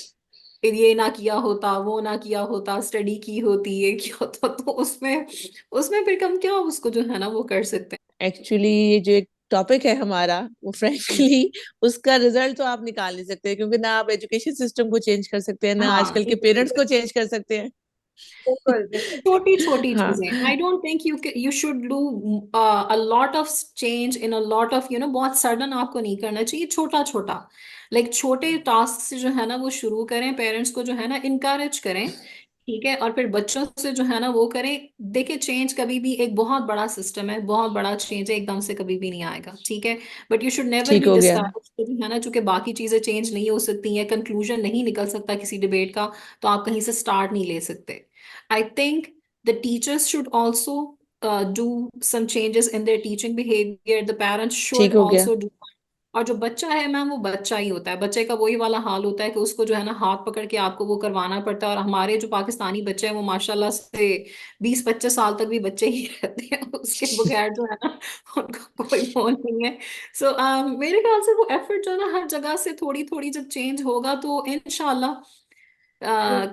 ये ना किया होता, वो ना किया होता, स्टडी की होती, ये किया होता, तो उसमें उसमें फिर हम क्या उसको जो है ना वो कर सकते
एक्चुअली ये जो एक टॉपिक है हमारा, वो
हैं।
फ्रैंकली उसका रिजल्ट तो आप निकाल नहीं सकते, क्योंकि ना आप एजुकेशन सिस्टम को चेंज कर सकते हैं, ना
हाँ,
आजकल के पेरेंट्स को चेंज कर सकते हैं।
बिल्कुल बिल्कुल।
छोटी छोटी
हाँ,
चीजें। I don't think you should do a lot of change in a lot of बहुत सडन आपको नहीं करना चाहिए। छोटा छोटा, लाइक छोटे टास्क से जो है ना वो शुरू करें, पेरेंट्स को जो है ना इनकरेज करें, ठीक है, और फिर बच्चों से जो है ना वो करें। देखिए, चेंज कभी भी एक बहुत बड़ा सिस्टम है, बहुत बड़ा चेंज है, एकदम से कभी भी नहीं आएगा, ठीक है। बट यू शुड नेवर
ठीक
बी
हो गया।
डिस्करेज, जो है ना, चूंकि बाकी चीजें चेंज नहीं हो सकती हैं, कंक्लूजन नहीं निकल सकता किसी डिबेट का, तो आप कहीं से स्टार्ट नहीं ले सकते। I think the teachers should also do some changes in their teaching behavior. The parents should
ठीक हो गया।
also do. और जो बच्चा है मैम, वो बच्चा ही होता है। बच्चे का वही वाला हाल होता है कि उसको जो है ना हाथ पकड़ के आपको वो करवाना पड़ता है। और हमारे जो पाकिस्तानी बच्चे हैं वो माशाल्लाह से 20-25 साल तक भी बच्चे ही रहते हैं, उसके बगैर जो है ना उनका कोई वो नहीं है। सो मेरे ख्याल से वो एफर्ट जो है ना हर जगह से थोड़ी थोड़ी जब चेंज होगा तो इंशाल्लाह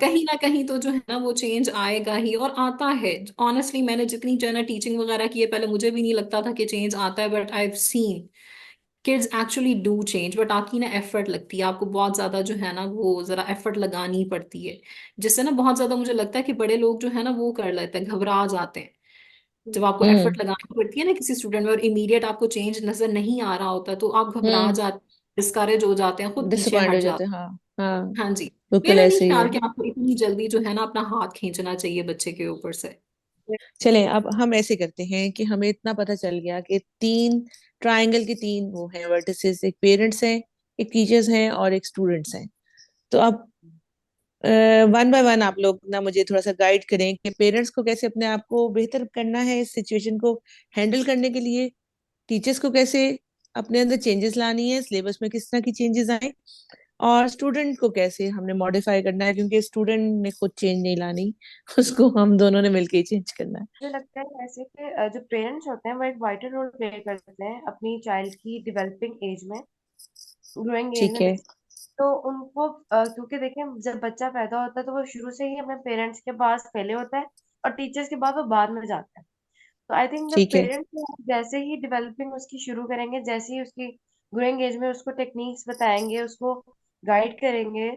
कहीं ना कहीं तो जो है ना वो चेंज आएगा ही, और आता है। ऑनेस्टली मैंने जितनी जो है ना टीचिंग वगैरह की है, पहले मुझे भी नहीं लगता था कि चेंज आता है, but I have seen kids actually do change. But आपकी ना एफर्ट लगती है, आपको बहुत ज्यादा जो है ना वो जरा एफर्ट लगानी पड़ती है, जिससे ना बहुत ज्यादा मुझे लगता है कि बड़े लोग जो है ना वो कर लेते हैं, घबरा जाते हैं। जब आपको
हम्म।
एफर्ट लगानी पड़ती है ना किसी स्टूडेंट में, और इमीडिएट आपको चेंज नजर नहीं आ रहा होता, तो आप घबरा
हम्म।
जाते, डिस्करेज हो जाते हैं, खुद पीछे
डिसअपॉइंट हो
हट
जाते
जाते
हैं, हाँ। हाँ,
हैं। हाँ जी।
बिल्कुल
मेरा नहीं
ऐसे ही है।
ख्याल कि आपको इतनी जल्दी जो है ना अपना हाथ खींचना चाहिए बच्चे के ऊपर से।
चलें, अब हम ऐसे करते हैं कि हमें इतना पता चल गया कि तीन ट्रायंगल के तीन वो हैं वर्टिसेस, एक पेरेंट्स हैं, एक टीचर्स हैं, और एक स्टूडेंट्स हैं। तो अब वन बाय वन आप लोग ना मुझे थोड़ा सा गाइड करें कि पेरेंट्स को कैसे अपने आप को बेहतर करना है इस सिचुएशन को हैंडल करने के लिए, टीचर्स को कैसे अपने अंदर चेंजेस लानी है, सिलेबस में किस तरह की चेंजेस आए, और स्टूडेंट को कैसे हमने मॉडिफाई करना है, क्योंकि स्टूडेंट ने खुद चेंज नहीं लानी, उसको हम दोनों ने मिलकर ही चेंज करना है।
मुझे लगता है ऐसे कि जो पेरेंट्स होते हैं वो एक वाइटल रोल प्ले करते हैं अपनी चाइल्ड की डेवलपिंग एज में, ग्रोइंग एज
ठीक
में।
है।
तो उनको क्योंकि देखें, जब बच्चा पैदा होता है तो वो शुरू से ही अपने पेरेंट्स के पास पहले होता है, और टीचर्स के बाद वो बाद में जाता है। तो आई थिंक द
ठीक है।
पेरेंट्स जैसे ही डेवलपिंग उसकी शुरू करेंगे, जैसे ही उसकी ग्रोइंग एज में उसको टेक्निक्स बताएंगे, उसको गाइड करेंगे,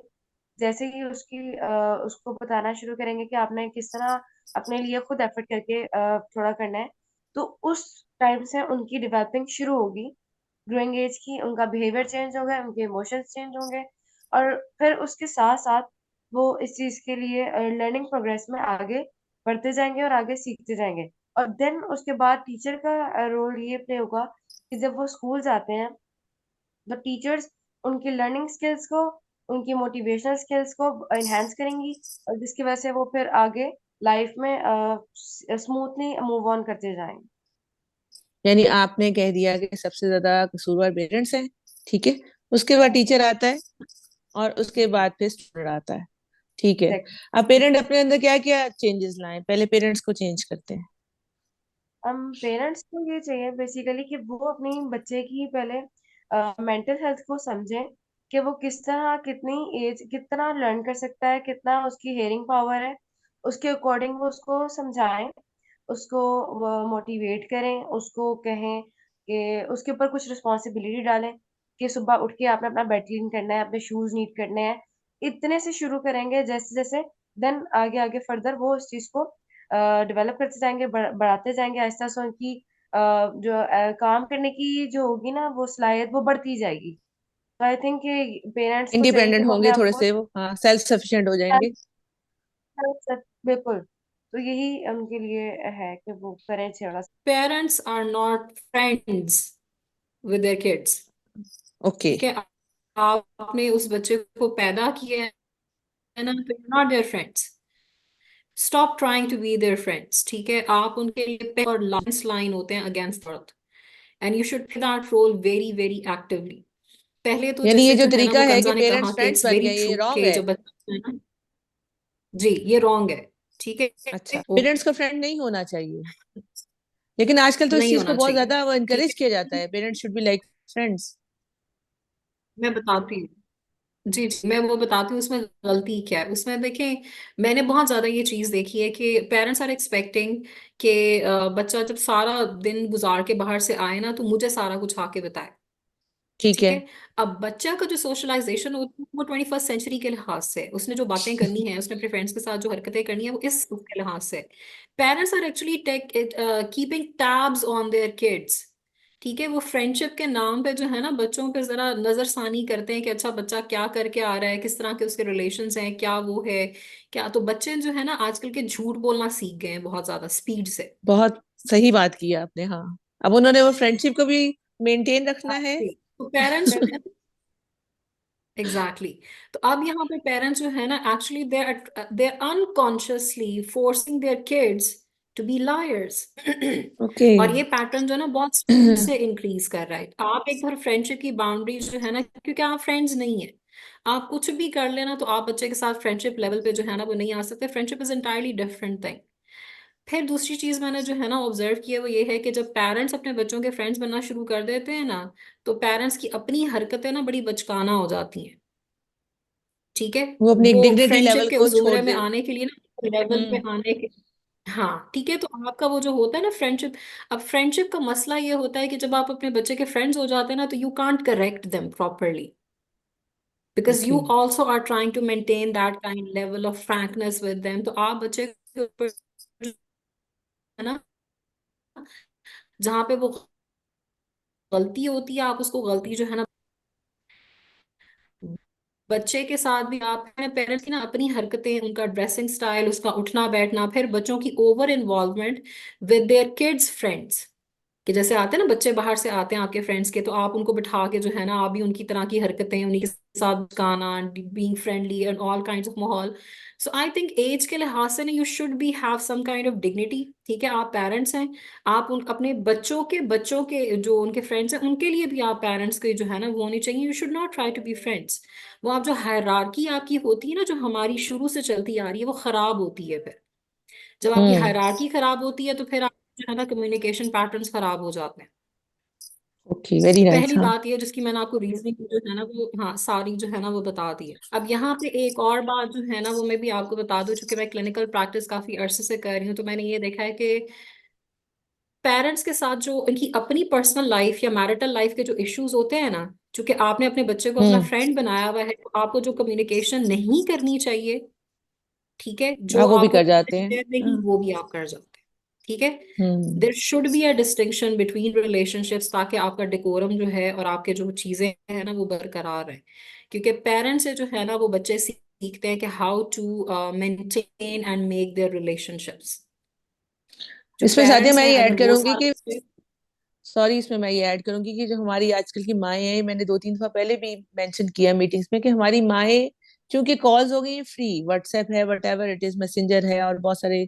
जैसे ही उसको बताना शुरू करेंगे कि आपने किस तरह अपने लिए खुद एफर्ट करके थोड़ा करना है, तो उस टाइम से उनकी डेवलपिंग शुरू होगी, ग्रोइंग एज की। उनका बिहेवियर चेंज होगा, उनके इमोशंस चेंज होंगे, और फिर उसके साथ साथ वो इस चीज के लिए लर्निंग प्रोग्रेस में आगे बढ़ते जाएंगे और आगे सीखते जाएंगे। और देन उसके बाद टीचर का रोल ये प्ले होगा कि जब वो स्कूल जाते हैं तो टीचर्स उनकी लर्निंग स्किल्स को, उनकी मोटिवेशनल स्किल्स को इनहेंस करेंगी, और जिसकी वजह से वो फिर आगे लाइफ में स्मूथली मूव ऑन करते जाएंगे।
यानी आपने कह दिया कि सबसे ज्यादा कसूरवार पेरेंट्स हैं, ठीक है, उसके बाद टीचर आता है, और उसके बाद फिर स्टूडेंट आता है। ठीक है। अब पेरेंट अपने अंदर क्या क्या चेंजेस लाएं, पहले पेरेंट्स को चेंज करते हैं।
हम पेरेंट्स को ये चाहिए बेसिकली कि वो अपनी बच्चे की पहले मेंटल हेल्थ को समझें, कि वो किस तरह, कितनी एज, कितना लर्न कर सकता है, कितना उसकी हेयरिंग पावर है, उसके अकॉर्डिंग वो उसको समझाएं, उसको मोटिवेट करें, उसको कहें कि उसके ऊपर कुछ रिस्पॉन्सिबिलिटी डालें कि सुबह उठ के आपने अपना बेड क्लीन करना है, अपने शूज नीट करने हैं। इतने से शुरू करेंगे, जैसे जैसे देन आगे आगे फर्दर वो उस चीज को डेवलप करते जाएंगे, बढ़ाते जाएंगे आहिस्ता से। उनकी जो काम करने की जो होगी ना वो सलाहियत वो बढ़ती जाएगी। तो आई थिंक पेरेंट्स को चाहिए कि
इंडिपेंडेंट
वो अपने
होंगे
आप
थोड़े
को
से, वो हाँ सेल्फ सफिशिएंट हो जाएंगे।
बिल्कुल। तो यही उनके लिए है कि वो करें थोड़ा सा।
Parents are not friends with their kids,
okay.
ठीक है। आपने उस बच्चे को पैदा किया है ना, तो not their friends. Stop trying to be their friends, ठीक है। आप उनके लिए और लाइंस लाइन होते हैं against earth, and you should play that role very very actively. पहले तो
यानी ये
जैसे
जो
जो है ना
तरीका
वो
है कि
कंजा ने कहा
पेरेंट्स
कि
फ्रेंड्स
इट्स
बन
वेरी
गए, ये
ट्रू
रॉन्ग
कि
है।
जो बच्चा है ना, जी ये रॉन्ग है, ठीक
अच्छा,
है, वो
पेरेंट्स का फ्रेंड नहीं होना चाहिए, लेकिन आजकल तो इस
नहीं
चीज को
होना
बहुत
चाहिए,
ज्यादा वो
ठीक
इनकरेज किया जाता
है।
है, parents should be like friends.
मैं बताती हूँ, जी जी, मैं वो बताती हूँ उसमें गलती क्या है। उसमें देखें, मैंने बहुत ज्यादा ये चीज देखी है कि पेरेंट्स आर एक्सपेक्टिंग कि बच्चा जब सारा दिन गुजार के बाहर से आए ना, तो मुझे सारा कुछ आके बताए।
ठीक
ठीक
है।
है। अब बच्चा का जो सोशलाइजेशन होता है वो 21st सेंचुरी के लिहाज से, उसने जो बातें करनी है, उसने अपने फ्रेंड्स के साथ जो हरकतें करनी है, वो इस उसके लिहाज से। Parents are actually take keeping tabs on their kids. ठीक है। वो फ्रेंडशिप के नाम पे जो है ना, बच्चों पे जरा नजरसानी करते हैं कि अच्छा बच्चा क्या करके आ रहा है, किस तरह के उसके रिलेशंस हैं, क्या वो है क्या। तो बच्चे जो है ना आजकल के झूठ बोलना सीख गए हैं बहुत ज्यादा स्पीड से।
बहुत सही बात की आपने, हाँ। अब उन्होंने वो फ्रेंडशिप को भी मेंटेन रखना है।
तो पेरेंट्स जो है, एग्जैक्टली exactly. तो अब यहाँ पे पेरेंट्स जो है ना, actually they are unconsciously forcing their kids to be liars.
Okay.
और ये पैटर्न जो है ना बहुत स्पीड से इंक्रीज कर रहा है। आप एक बार फ्रेंडशिप की बाउंड्री जो है ना, क्योंकि आप फ्रेंड्स नहीं है, आप कुछ भी कर लेना तो आप बच्चे के साथ फ्रेंडशिप लेवल पे जो है ना वो नहीं आ सकते। Friendship is entirely different thing. फिर दूसरी चीज मैंने जो है ना ऑब्जर्व किया वो ये है कि जब पेरेंट्स अपने बच्चों के फ्रेंड्स बनना शुरू कर देते हैं ना, तो पेरेंट्स की अपनी हरकतें ना बड़ी बचकाना हो जाती हैं। ठीक है।
वो अपनी
वो
डिग्निटी
फ्रेंडशिप
लेवल
के
को
उस
छोड़
ज़ुमरे में
दे।
आने के लिए ना, लेवल पे
हम्म।
आने के। हाँ ठीक है। तो आपका वो जो होता है ना फ्रेंडशिप, अब फ्रेंडशिप का मसला ये होता है कि जब आप अपने बच्चे के फ्रेंड्स हो जाते हैं ना, तो you can't correct them properly, because
okay.
You also are trying to maintain that kind level of frankness with them. तो आप बच्चे के ऊपर जो है ना, जहाँ पे वो गलती होती है, आप उसको गलती जो है ना, बच्चे के साथ भी आप पेरेंट्स की ना अपनी हरकतें, उनका ड्रेसिंग स्टाइल, उसका उठना बैठना, फिर बच्चों की over involvement with their kids friends. कि जैसे आते हैं ना बच्चे बाहर से आते हैं आपके फ्रेंड्स के, तो आप उनको बिठा के जो है ना, आप भी उनकी तरह की हरकतें उन्हीं के साथ गाना, being friendly and all kinds of माहौल। सो आई थिंक एज के लिहाज से ना you should be have some kind of dignity. ठीक है। आप पेरेंट्स हैं, आप उन अपने बच्चों के जो उनके फ्रेंड्स हैं उनके लिए भी आप पेरेंट्स के जो है ना वो होनी चाहिए। You should not try to be friends. वो आप जो हायरार्की आपकी होती है ना, जो हमारी शुरू से चलती आ रही है, वो खराब होती है फिर। जब आपकी
हम्म।
हायरार्की खराब होती है तो फिर आप जो है ना कम्युनिकेशन पैटर्न्स खराब हो जाते हैं।
ओके, वेरी
तो
नाइस,
पहली
हाँ।
बात ये जिसकी मैंने आपको रीजनिंग जो है ना वो, हाँ, सारी जो है ना वो बता दी है। अब यहाँ पे एक और बात जो है ना वो मैं भी आपको बता दूं, चूंकि मैं क्लिनिकल प्रैक्टिस काफी अरसे से कर रही हूँ, तो मैंने ये देखा है कि पेरेंट्स के साथ जो उनकी अपनी पर्सनल लाइफ या मैरिटल लाइफ के जो इश्यूज होते हैं ना, चूंकि आपने अपने बच्चे को अपना
हम्म।
फ्रेंड बनाया हुआ है, तो आपको जो कम्युनिकेशन नहीं करनी चाहिए, ठीक है, जो
आप वो भी
आपको
कर जाते हैं।
नहीं,
हाँ।
वो भी आप कर जाते हैं। ठीक है।
Hmm.
There should be a distinction between relationships, ताकि आपका डेकोरम जो है और आपके जो चीजें हैं ना वो बरकरार रहे। क्योंकि पेरेंट्स से जो है ना वो बच्चे सीखते हैं कि how to maintain and make their relationships. जो
इसमें साथिया
पेरेंट्स
मैं
हैं
ये
अगर
ऐड
वो
करूंगी
साथ
कि,
से।
सॉरी, इसमें मैं ये ऐड करूंगी कि जो हमारी आजकल की माएँ हैं, मैंने 2-3 दफा पहले भी मेंशन किया मीटिंग्स में कि हमारी माएँ, क्योंकि कॉल्स हो गई फ्री, व्हाट्सएप है, what ever it is, messenger है, और बहुत सारे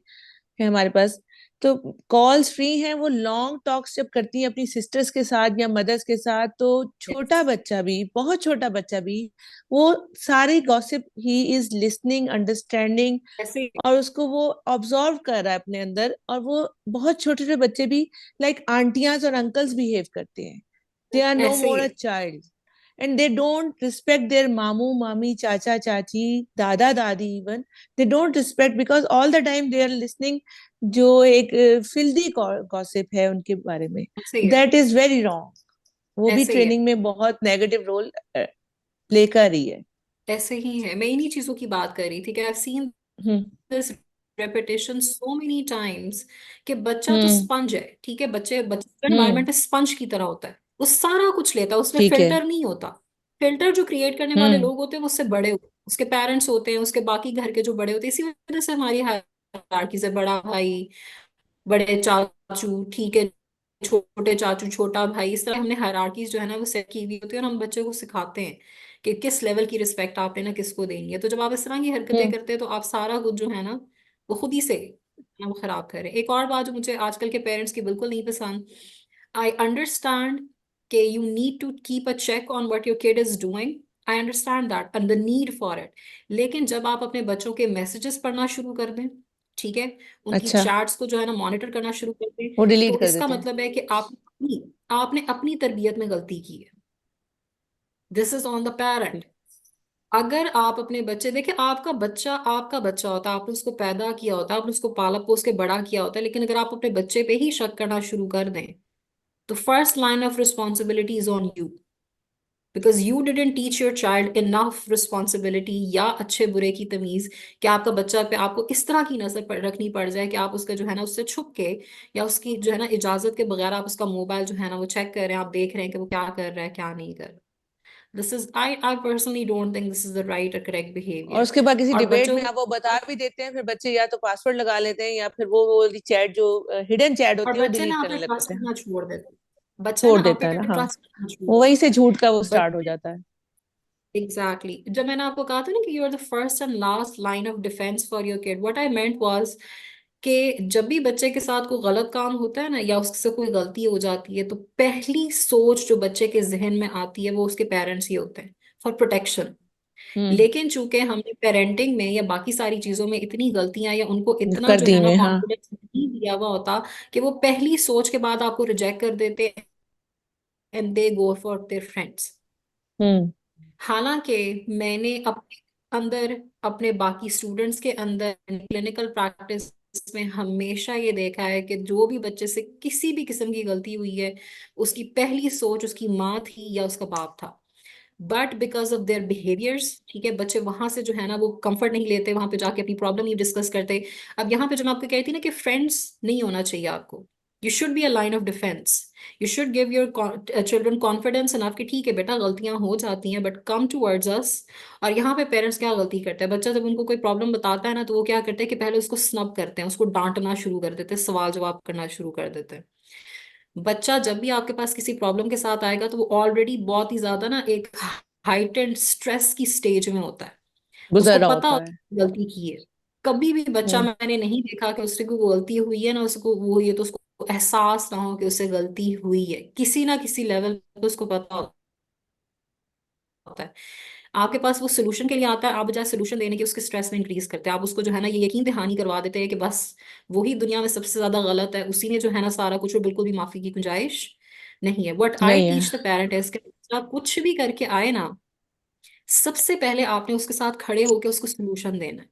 है हमारे पास, तो कॉल्स फ्री हैं। वो लॉन्ग टॉक्स जब करती हैं अपनी सिस्टर्स के साथ या मदर्स के साथ, तो छोटा
Yes.
बच्चा भी, बहुत छोटा बच्चा भी, वो सारी gossip he is listening, understanding,
ऐसे
और उसको वो ऑब्जर्व कर रहा है अपने अंदर। और वो बहुत छोटे छोटे बच्चे भी लाइक आंटियाज और अंकल्स बिहेव करते हैं। दे आर नो
ऐसे ही
मोर अ
है।
Child, and they don't respect their mamu mami, chacha chachi, dada dadi even. They don't respect because all the time they are listening जो एक फिल्दी गॉसिप है उनके बारे में।
ऐसे ही है।
That is very wrong. वो भी
ऐसे ही है।
ट्रेनिंग में बहुत नेगेटिव रोल प्ले कर रही है।
ऐसे ही है। मैं इन्हीं चीजों की बात कर रही थी कि I seen
hmm.
This repetition so many times, कि बच्चा तो
हम्म।
स्पंज है। ठीक है। बच्चे बच्चे का
हम्म।
एनवायरनमेंट स्पंज की तरह होता है, वो सारा कुछ लेता है, उसमें
ठीक है।
फिल्टर नहीं होता। फिल्टर जो क्रिएट करने वाले
हम्म।
लोग होते हैं वो उससे बड़े होते हैं, उसके पेरेंट्स होते हैं, उसके बाकी घर के जो बड़े होते हैं। इसी वजह से हमारी हायरार्की से बड़ा भाई, बड़े चाचू, ठीक है, छोटे चाचू, छोटा भाई, इस तरह हमने हायरार्कीज जो है ना वो सेट की हुई होती है, और हम बच्चे को सिखाते हैं कि किस लेवल की रिस्पेक्ट आपने ना किसको देनी है। तो जब आप इस तरह की हरकतें
हम्म।
करते हैं तो आप सारा कुछ जो है ना वो खुद ही से ना वो खराब कर रहे हैं। एक और बात जो मुझे आजकल के पेरेंट्स की बिल्कुल नहीं पसंद, आई अंडरस्टैंड कि you need to keep a check on what your kid is doing, I understand that and the need for it. लेकिन जब आप अपने बच्चों के मैसेजेस पढ़ना शुरू कर दें, ठीक है, उनकी
अच्छा।
चैट्स को जो है ना मॉनिटर करना शुरू कर दें,
वो डिलीट
तो
कर
इसका
देते हैं।
मतलब है कि आपने अपनी तरबियत में गलती की है। This is on the parent. अगर आप अपने बच्चे देखें, आपका बच्चा होता है, आपने उसको पैदा किया होता है, आपने उसको पाला पोस के बड़ा किया होता है, लेकिन अगर आप अपने बच्चे पे ही शक करना शुरू कर दें तो first line of responsibility is on you, because you didn't teach your child enough responsibility या अच्छे बुरे की तमीज, कि आपका बच्चा पे आपको इस तरह की नजर रखनी पड़ जाए कि आप उसका जो है ना उससे छुप के या उसकी जो है ना इजाजत के बगैर आप उसका मोबाइल जो है ना वो चेक कर रहे हैं, आप देख रहे हैं कि वो क्या कर रहा है क्या नहीं कर रहा। This is I personally don't think this is the right or correct
और
behavior।
उसके बाद किसी
और
डिबेट
बच्चों
में आप वो बता भी देते हैं, फिर बच्चे या तो पासवर्ड लगा लेते हैं या फिर वो वाली चैट जो हिडन चैट
और
होती है वो
बच्चे
डिलीट
ना आप
करने
पे
लग
ट्रस्ट
जाते हैं।
करना छोड़ देते हैं, बच्चा
छोड़
ना आप
देता है ना,
पे
हाँ।
ट्रस्ट करना छोड़
वहीं
देता
से झूठ का वो
है।
स्टार्ट हो जाता है।
Exactly exactly। जब मैंने आपको कहा था ना कि you are the first and last line of defence for your kid, what I meant was कि जब भी बच्चे के साथ कोई गलत काम होता है ना या उससे कोई गलती हो जाती है, तो पहली सोच जो बच्चे के जहन में आती है वो उसके पेरेंट्स ही होते हैं फॉर प्रोटेक्शन।
हम्म।
लेकिन चूंकि हमने पेरेंटिंग में या बाकी सारी चीजों में इतनी गलतियां या उनको इतना
कर
जो
दी
है ना
में, हाँ।
कॉन्फिडेंस नहीं दिया हुआ होता कि वो पहली सोच के बाद आपको रिजेक्ट कर देते and they go for their friends.
Hmm.
हालांकि मैंने अपने अंदर, अपने बाकी स्टूडेंट्स के अंदर क्लिनिकल प्रैक्टिस में हमेशा ये देखा है कि जो भी बच्चे से किसी भी किस्म की गलती हुई है, उसकी पहली सोच उसकी माँ थी या उसका बाप था। But because of their behaviours, ठीक है, बच्चे वहां से जो है ना वो कंफर्ट नहीं लेते, वहां पे जाके अपनी प्रॉब्लम नहीं डिस्कस करते। अब यहाँ पे जो मैं आपको कहती ना कि फ्रेंड्स नहीं होना चाहिए आपको, you should be a line of defence. You should give your children confidence enough कि ठीक है बेटा गलतियां हो जाती हैं बट कम टूवर्ड्स अस। और यहाँ पे पेरेंट्स क्या गलती करते हैं, बच्चा जब उनको कोई प्रॉब्लम बताता है ना तो वो क्या करते हैं कि पहले उसको स्नब करते हैं, उसको डांटना शुरू कर देते हैं, सवाल जवाब करना शुरू कर देते हैं। बच्चा जब भी आपके पास किसी प्रॉब्लम के साथ आएगा तो वो ऑलरेडी बहुत ही ज्यादा ना एक हाइटेंड स्ट्रेस की स्टेज में होता है।
गुजर
उसको
रहा
पता
होता
होता
है।
है गलती की है। कभी भी बच्चा
हम्म।
मैंने नहीं देखा कि उससे कोई गलती हुई है ना उसको वो हुई है तो उसको एहसास ना हो कि उससे गलती हुई है, किसी ना किसी लेवल पे उसको पता होता है। आपके पास वो सोल्यूशन के लिए आता है, आप बजाय सोल्यूशन देने के उसके स्ट्रेस में इंक्रीज करते हैं, आप उसको जो है ना ये यकीन दहानी करवा देते हैं कि बस वही दुनिया में सबसे ज्यादा गलत है, उसी ने जो है ना सारा कुछ, और बिल्कुल भी माफी की गुंजाइश नहीं है। व्हाट आई
नहीं
टीच
है।
द पेरेंट इज कि बच्चा कुछ भी करके आए ना, सबसे पहले आपने उसके साथ खड़े होकर उसको सोल्यूशन देना है।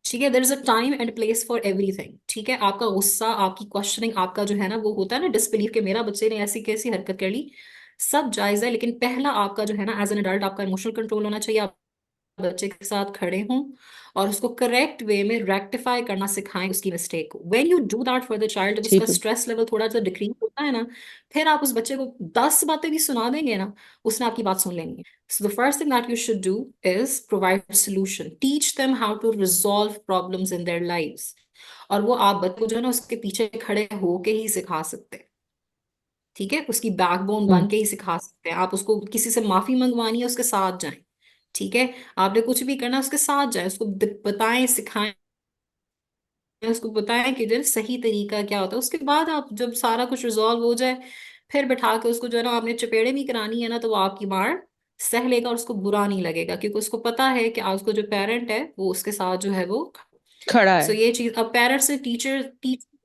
ठीक है, there is a time and place for everything. ठीक है, आपका गुस्सा, आपकी क्वेश्चनिंग, आपका जो है ना वो होता है ना डिसबिलीफ कि मेरा बच्चे ने ऐसी कैसी हरकत कर ली, सब जायज है, लेकिन पहला आपका जो है ना एज एन अडल्ट आपका इमोशनल कंट्रोल होना चाहिए। आप बच्चे के साथ खड़े हों और उसको करेक्ट वे में रेक्टिफाई करना सिखाएं उसकी मिस्टेक को। When you do that for the child, जब उसका
ठीक है।
स्ट्रेस लेवल थोड़ा सा डिक्रीज होता है ना, फिर आप उस बच्चे को 10 बातें भी सुना देंगे ना, उसने आपकी बात सुन लेनी है। So the first thing that you should do is provide solution, teach them how to resolve problems in their lives. और वो आप बच्चे को जो है ना उसके पीछे खड़े होके ही सिखा सकते हैं। ठीक है, उसकी बैकबोन
हम्म।
बन के ही सिखा सकते हैं। आप उसको किसी से माफी मंगवानी है उसके साथ जाएं। ठीक है, आपने कुछ भी करना है उसके साथ जाएं, उसको बताएं सिखाएं, उसको बताएं कि जो है सही तरीका क्या होता है। उसके बाद आप जब सारा कुछ रिजॉल्व हो जाए, फिर बैठा के उसको जो है ना आपने चपेड़े भी करानी है ना तो वो आपकी मार सह लेगा और उसको बुरा नहीं लगेगा, क्योंकि उसको पता है कि आज उसको जो पेरेंट है वो उसके साथ जो है वो।
खड़ा
सो
है।
ये चीज अब पेरेंट्स से टीचर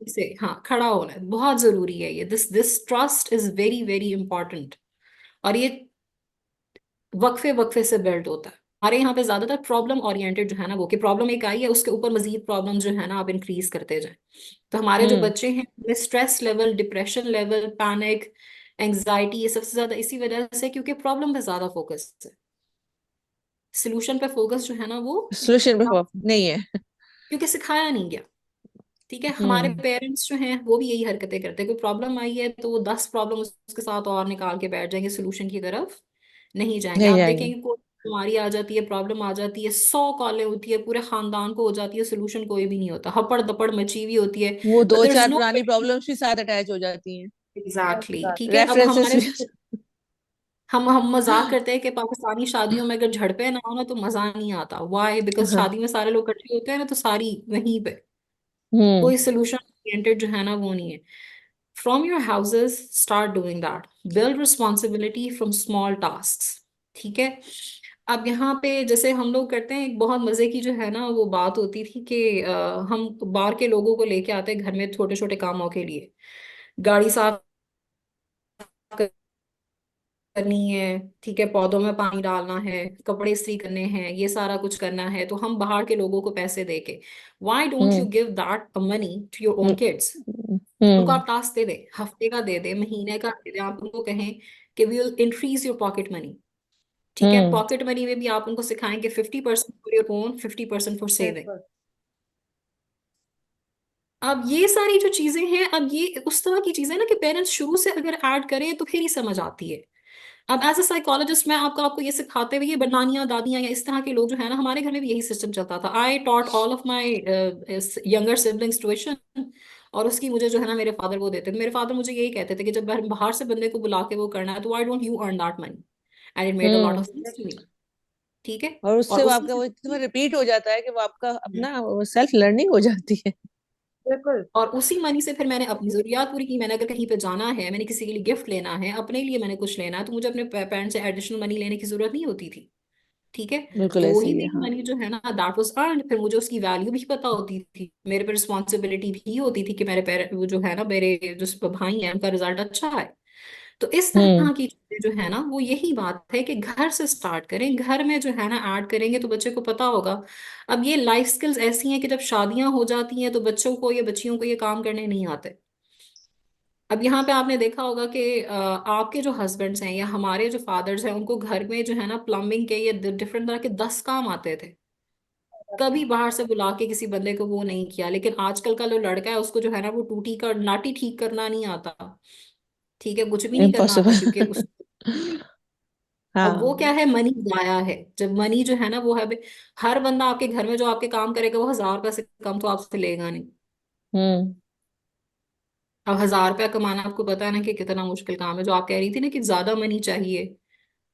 से हाँ खड़ा होना है, बहुत जरूरी है ये। This this trust is very very important. और ये वक्फे वक्फे से बिल्ड होता है। हमारे यहाँ पे ज्यादातर प्रॉब्लम ओरिएंटेड जो है ना वो, कि प्रॉब्लम एक आई है उसके ऊपर मजीद प्रॉब्लम जो है ना आप इंक्रीज करते जाए। तो हमारे जो
हम्म।
बच्चे हैं stress level, depression level, panic, anxiety, ये सबसे ज्यादा इसी वजह से क्योंकि प्रॉब्लम पे ज्यादा फोकस है, सोल्यूशन पे फोकस जो है ना वो
सोल्यूशन पे नहीं है।
क्योंकि सिखाया नहीं गया। ठीक है, हमारे
हम्म।
पेरेंट्स जो हैं वो भी यही हरकतें करते हैं, कोई प्रॉब्लम आई है तो वो 10 प्रॉब्लम उसके साथ और निकाल के बैठ जाएंगे, सोल्यूशन की तरफ नहीं जाएंगे।
नहीं
आप
जाएंगे।
देखेंगे कोई बीमारी आ जाती है, प्रॉब्लम आ जाती है, 100 कॉलें होती है, पूरे खानदान को हो जाती है, सोल्यूशन कोई भी नहीं होता, हपड़ दपड़ मची हुई होती है।
वो
बट
दो
देयर इज
चार
नो,
पुरानी प्रॉब्लम्स भी साथ अटैच हो जाती हैं।
एग्जैक्टली, ठीक है। अब
रेफरेंसेस
हमारे
भी।
हम मजाक करते हैं कि पाकिस्तानी शादियों में अगर झड़पें ना हो ना तो मजा नहीं आता। वाई? बिकॉज
हाँ।
शादी में सारे लोग इकट्ठे होते हैं ना तो सारी वहीं पे,
हम्म।
कोई सोल्यूशन ओरिएंटेड जो है ना वो नहीं है। From your houses, start doing that. Build responsibility from small tasks. ठीक है, अब यहाँ पे जैसे हम लोग करते हैं, एक बहुत मजे की जो है ना वो बात होती थी कि हम बाहर के लोगों को लेके आते हैं घर में छोटे छोटे कामों के लिए, गाड़ी साफ करनी है, ठीक है, पौधों में पानी डालना है, कपड़े इस्त्री करने हैं, ये सारा कुछ करना है, तो हम बाहर के लोगों को पैसे दे के, why don't you
hmm
give that money to your own kids? उनको
हम्म
आप टास्क दे दे, हफ्ते का दे दे, महीने का दे दे, आप उनको कहें कि we will increase your pocket money. ठीक है,
हम्म
पॉकेट मनी में भी आप उनको सिखाएंगे 50% for your own, 50% for saving.
बिल्कुल।
अब ये सारी जो चीजें हैं, अब ये उस तरह की चीजें ना कि पेरेंट्स शुरू से अगर ऐड करें तो फिर ही समझ आती है। अब एज अ साइकोलॉजिस्ट मैं आपको ये सिखाते हुए, ये नानियां दादियां या इस तरह के लोग जो है ना, हमारे घर में भी यही सिस्टम चलता था। I taught all of my younger siblings tuition, और उसकी मुझे जो है ना मेरे फादर वो देते थे। मेरे फादर मुझे यही कहते थे कि जब बाहर से बंदे को बुला के वो करना है तो why don't you earn that money, and it made a lot of
hmm
sense to me. ठीक है।
और
और
उससे वो
उसी
आपका वो इतना
से
रिपीट हो जाता है कि वो आपका अपना सेल्फ लर्निंग हो जाती है।
बिल्कुल।
और उसी मनी से फिर मैंने अपनी जरूरियात पूरी की। मैंने अगर कहीं पे जाना है, मैंने किसी के लिए गिफ्ट लेना है, अपने लिए मैंने कुछ लेना है, तो मुझे अपने पेरेंट्स से एडिशनल मनी लेने की जरूरत नहीं होती थी। ठीक है।
बिल्कुल
तो
ऐसे
वही
ही है,
मेरी
हाँ।
मनी जो है ना, दैट वाज अर्न, फिर मुझे उसकी वैल्यू भी पता होती थी, मेरे पे रिस्पॉन्सिबिलिटी भी होती थी कि मेरे पेरेंट वो जो है ना, मेरे जो भाई हैं उनका रिजल्ट अच्छा है। तो इस
हम्म
तरह की चीजें जो है ना, वो यही बात है कि घर से स्टार्ट करें, घर में जो है ना ऐड करेंगे तो बच्चे को पता होगा। अब ये लाइफ स्किल्स ऐसी हैं कि जब शादियां हो जाती हैं तो बच्चों को या बच्चियों को ये काम करने नहीं आते। अब यहाँ पे आपने देखा होगा कि आपके जो हस्बैंड्स हैं या हमारे जो फादर्स हैं, उनको घर में जो है ना प्लम्बिंग के या डिफरेंट तरह के 10 काम आते थे। कभी बाहर से बुला के किसी बंदे को वो नहीं किया। लेकिन आजकल का जो लड़का है उसको जो है ना वो टूटी का नाटी ठीक करना नहीं आता। ठीक है, कुछ भी नहीं करना आता, क्योंकि
इम्पॉसिबल।
उस अब वो
हाँ।
क्या है, मनी जाया है। जब मनी जो है ना वो है, हर बंदा आपके घर में जो आपके काम करेगा वो 1000 रुपये से कम तो आपसे लेगा नहीं।
हम्म
अब 1000 रुपया कमाना आपको पता है ना कि कितना मुश्किल काम है। जो आप कह रही थी ना कि ज्यादा मनी चाहिए,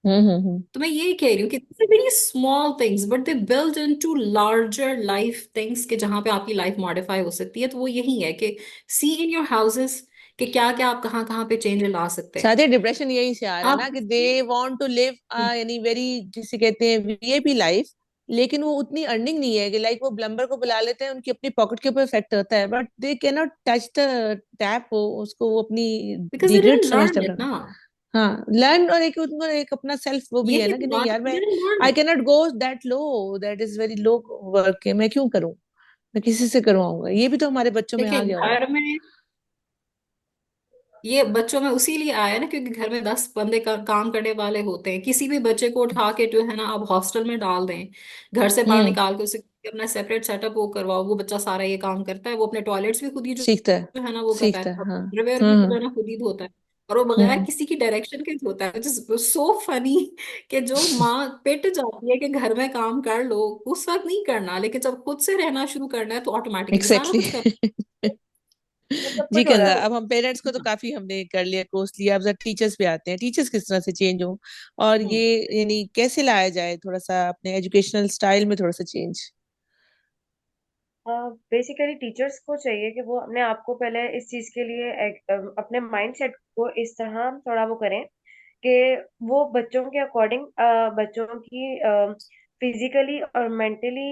हम्म।
तो मैं यही कह रही हूँ कि very small things but they build into larger life things, के जहाँ पे आपकी लाइफ मॉडिफाई हो सकती है। तो वो यही है कि सी इन योर हाउसेस कि क्या क्या आप कहाँ कहाँ पे चेंज ला सकते हैं।
शायद डिप्रेशन यही से आ रहा है
आप
ना कि दे वांट टू लिव यानी वेरी, जिसे कहते हैं वीआईपी लाइफ, लेकिन वो उतनी अर्निंग नहीं है कि लाइक वो प्लम्बर को बुला लेते हैं, उनकी अपनी पॉकेट के ऊपर इफेक्ट होता है, but they can not touch the tap, वो उसको वो अपनी
बिकॉज दे
डिग्रेड
डिडंट
समझते
लर्न
हैं
इट
अपना।
ना।
हाँ, लर्न, और एक उनको एक अपना सेल्फ वो भी है
यही
ना कि
तो
नहीं
बात है,
यार,
दे
मैं
didn't learn
I
it.
Can not go that low, that is very low work है, मैं क्यों करूं, मैं किसी से करवाऊंगा, ये भी तो हमारे बच्चों में
देखिए
आ गया होगा।
घर में ये बच्चों में उसी लिए आया ना क्योंकि घर में 10 बंदे काम करने वाले होते हैं। किसी भी बच्चे को उठा के जो है ना आप हॉस्टल में डाल दें, घर से बाहर
हम्म
निकाल के उसे अपना सेपरेट सेटअप वो करवाओ, वो बच्चा सारा ये काम करता है। वो अपने टॉयलेट्स भी खुद ही
सीखता है,
जो है ना वो करता है,
सीखता है, हाँ।
अंडरवेयर भी जो
हम्म
है ना खुद ही धोता है, और वो बगैर
हम्म
किसी की डायरेक्शन के धोता है। सो फनी कि जो माँ पिट जाती है कि घर में काम कर लो, उस वक्त नहीं करना, लेकिन जब खुद से रहना शुरू करना है तो ऑटोमेटिकली सारा
एग्जैक्टली।
कुछ करना
वो सब
जी
कुछ हो रहा
कंजा,
है।
अब हम पेरेंट्स को तो काफी हमने कर लिया, कोर्स लिया, अब जरा टीचर्स पे आते हैं, टीचर्स किस तरह से चेंज हो, और
है।
ये यानी कैसे लाया जाए थोड़ा सा अपने एजुकेशनल स्टाइल में थोड़ा सा चेंज।
बेसिकली टीचर्स को चाहिए कि वो अपने आप को पहले इस चीज के लिए अपने माइंड सेट को इस तरह थोड़ा वो करें कि वो बच्चों के अकॉर्डिंग बच्चों की फिजिकली और मेंटली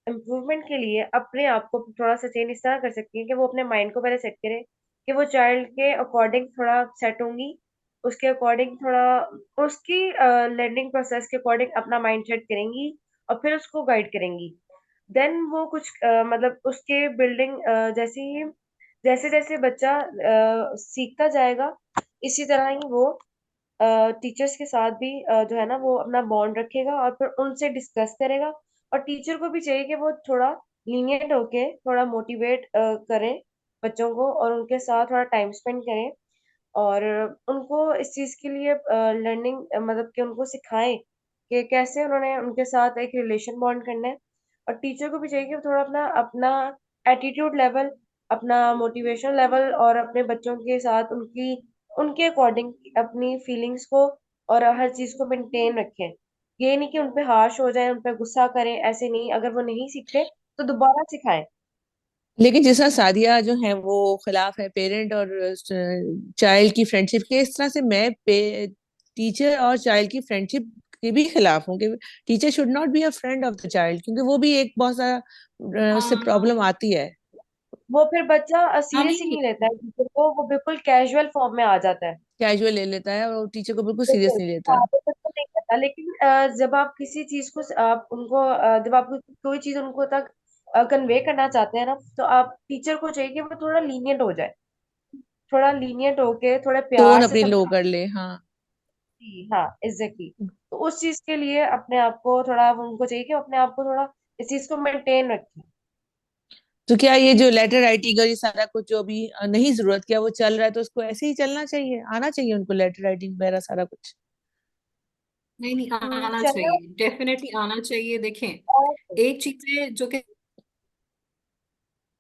इम्प्रूवमेंट के लिए अपने आप को थोड़ा सा चेंज इस तरह कर सकती है कि वो अपने माइंड को पहले सेट करे कि वो चाइल्ड के अकॉर्डिंग थोड़ा सेट होंगी, उसके अकॉर्डिंग थोड़ा उसकी लर्निंग प्रोसेस के अकॉर्डिंग अपना माइंड सेट करेंगी और फिर उसको गाइड करेंगी। देन वो कुछ मतलब उसके बिल्डिंग जैसे ही जैसे जैसे बच्चा सीखता जाएगा, इसी तरह ही वो टीचर्स के साथ भी जो है ना वो अपना बॉन्ड रखेगा और फिर उनसे डिस्कस करेगा। और टीचर को भी चाहिए कि वो थोड़ा लीनियंट होके थोड़ा मोटिवेट करें बच्चों को और उनके साथ थोड़ा टाइम स्पेंड करें और उनको इस चीज के लिए लर्निंग मतलब कि उनको सिखाएं कि कैसे उन्होंने उनके साथ एक रिलेशन बॉन्ड करना है। और टीचर को भी चाहिए कि वो थोड़ा अपना अपना एटीट्यूड लेवल, अपना मोटिवेशन लेवल और अपने बच्चों के साथ उनकी उनके अकॉर्डिंग अपनी फीलिंग्स को और हर चीज को मेंटेन रखें। ये नहीं कि उन पे हार्श हो जाए, उन पे गुस्सा करें, ऐसे नहीं। अगर वो नहीं सीखते तो दोबारा सिखाएं।
लेकिन जिस तरह सादिया जो है वो खिलाफ है पेरेंट और चाइल्ड की फ्रेंडशिप के, इस तरह से मैं टीचर और चाइल्ड की फ्रेंडशिप के भी खिलाफ हूँ कि teacher should not be a friend of the child, क्योंकि वो भी एक बहुत सारा उससे प्रॉब्लम
हाँ,
आती है।
वो फिर बच्चा सीरियस ही
अभी
नहीं लेता है टीचर को, वो बिल्कुल कैजुअल फॉर्म में आ जाता है।
कैजुअल ले लेता है और टीचर को बिल्कुल सीरियस
बिल्कुल।
नहीं
हाँ,
लेता।
बच्चा को नहीं पता, लेकिन जब आप किसी चीज को आप उनको जब आप कोई चीज उनको तक कन्वे करना चाहते हैं ना, तो आप टीचर को चाहिए कि वो थोड़ा लीनियंट हो जाए, थोड़ा लीनियंट होके थोड़े
टोन
प्यार से
अपनी लो
समझा।
कर ले, हाँ।
हाँ, एग्जैक्टली। तो उस चीज के लिए अपने आप को थोड़ा, उनको चाहिए कि अपने आप को थोड़ा इस चीज को मेंटेन रखें।
तो क्या ये जो लेटर राइटिंग और ये सारा कुछ जो अभी नहीं जरूरत, क्या वो चल रहा है तो उसको ऐसे ही चलना चाहिए, आना चाहिए उनको लेटर राइटिंग वगैरह सारा कुछ?
नहीं नहीं, आना
चलना
चाहिए, डेफिनेटली आना चाहिए। देखें,
चाहिए।
एक चीज है जो कि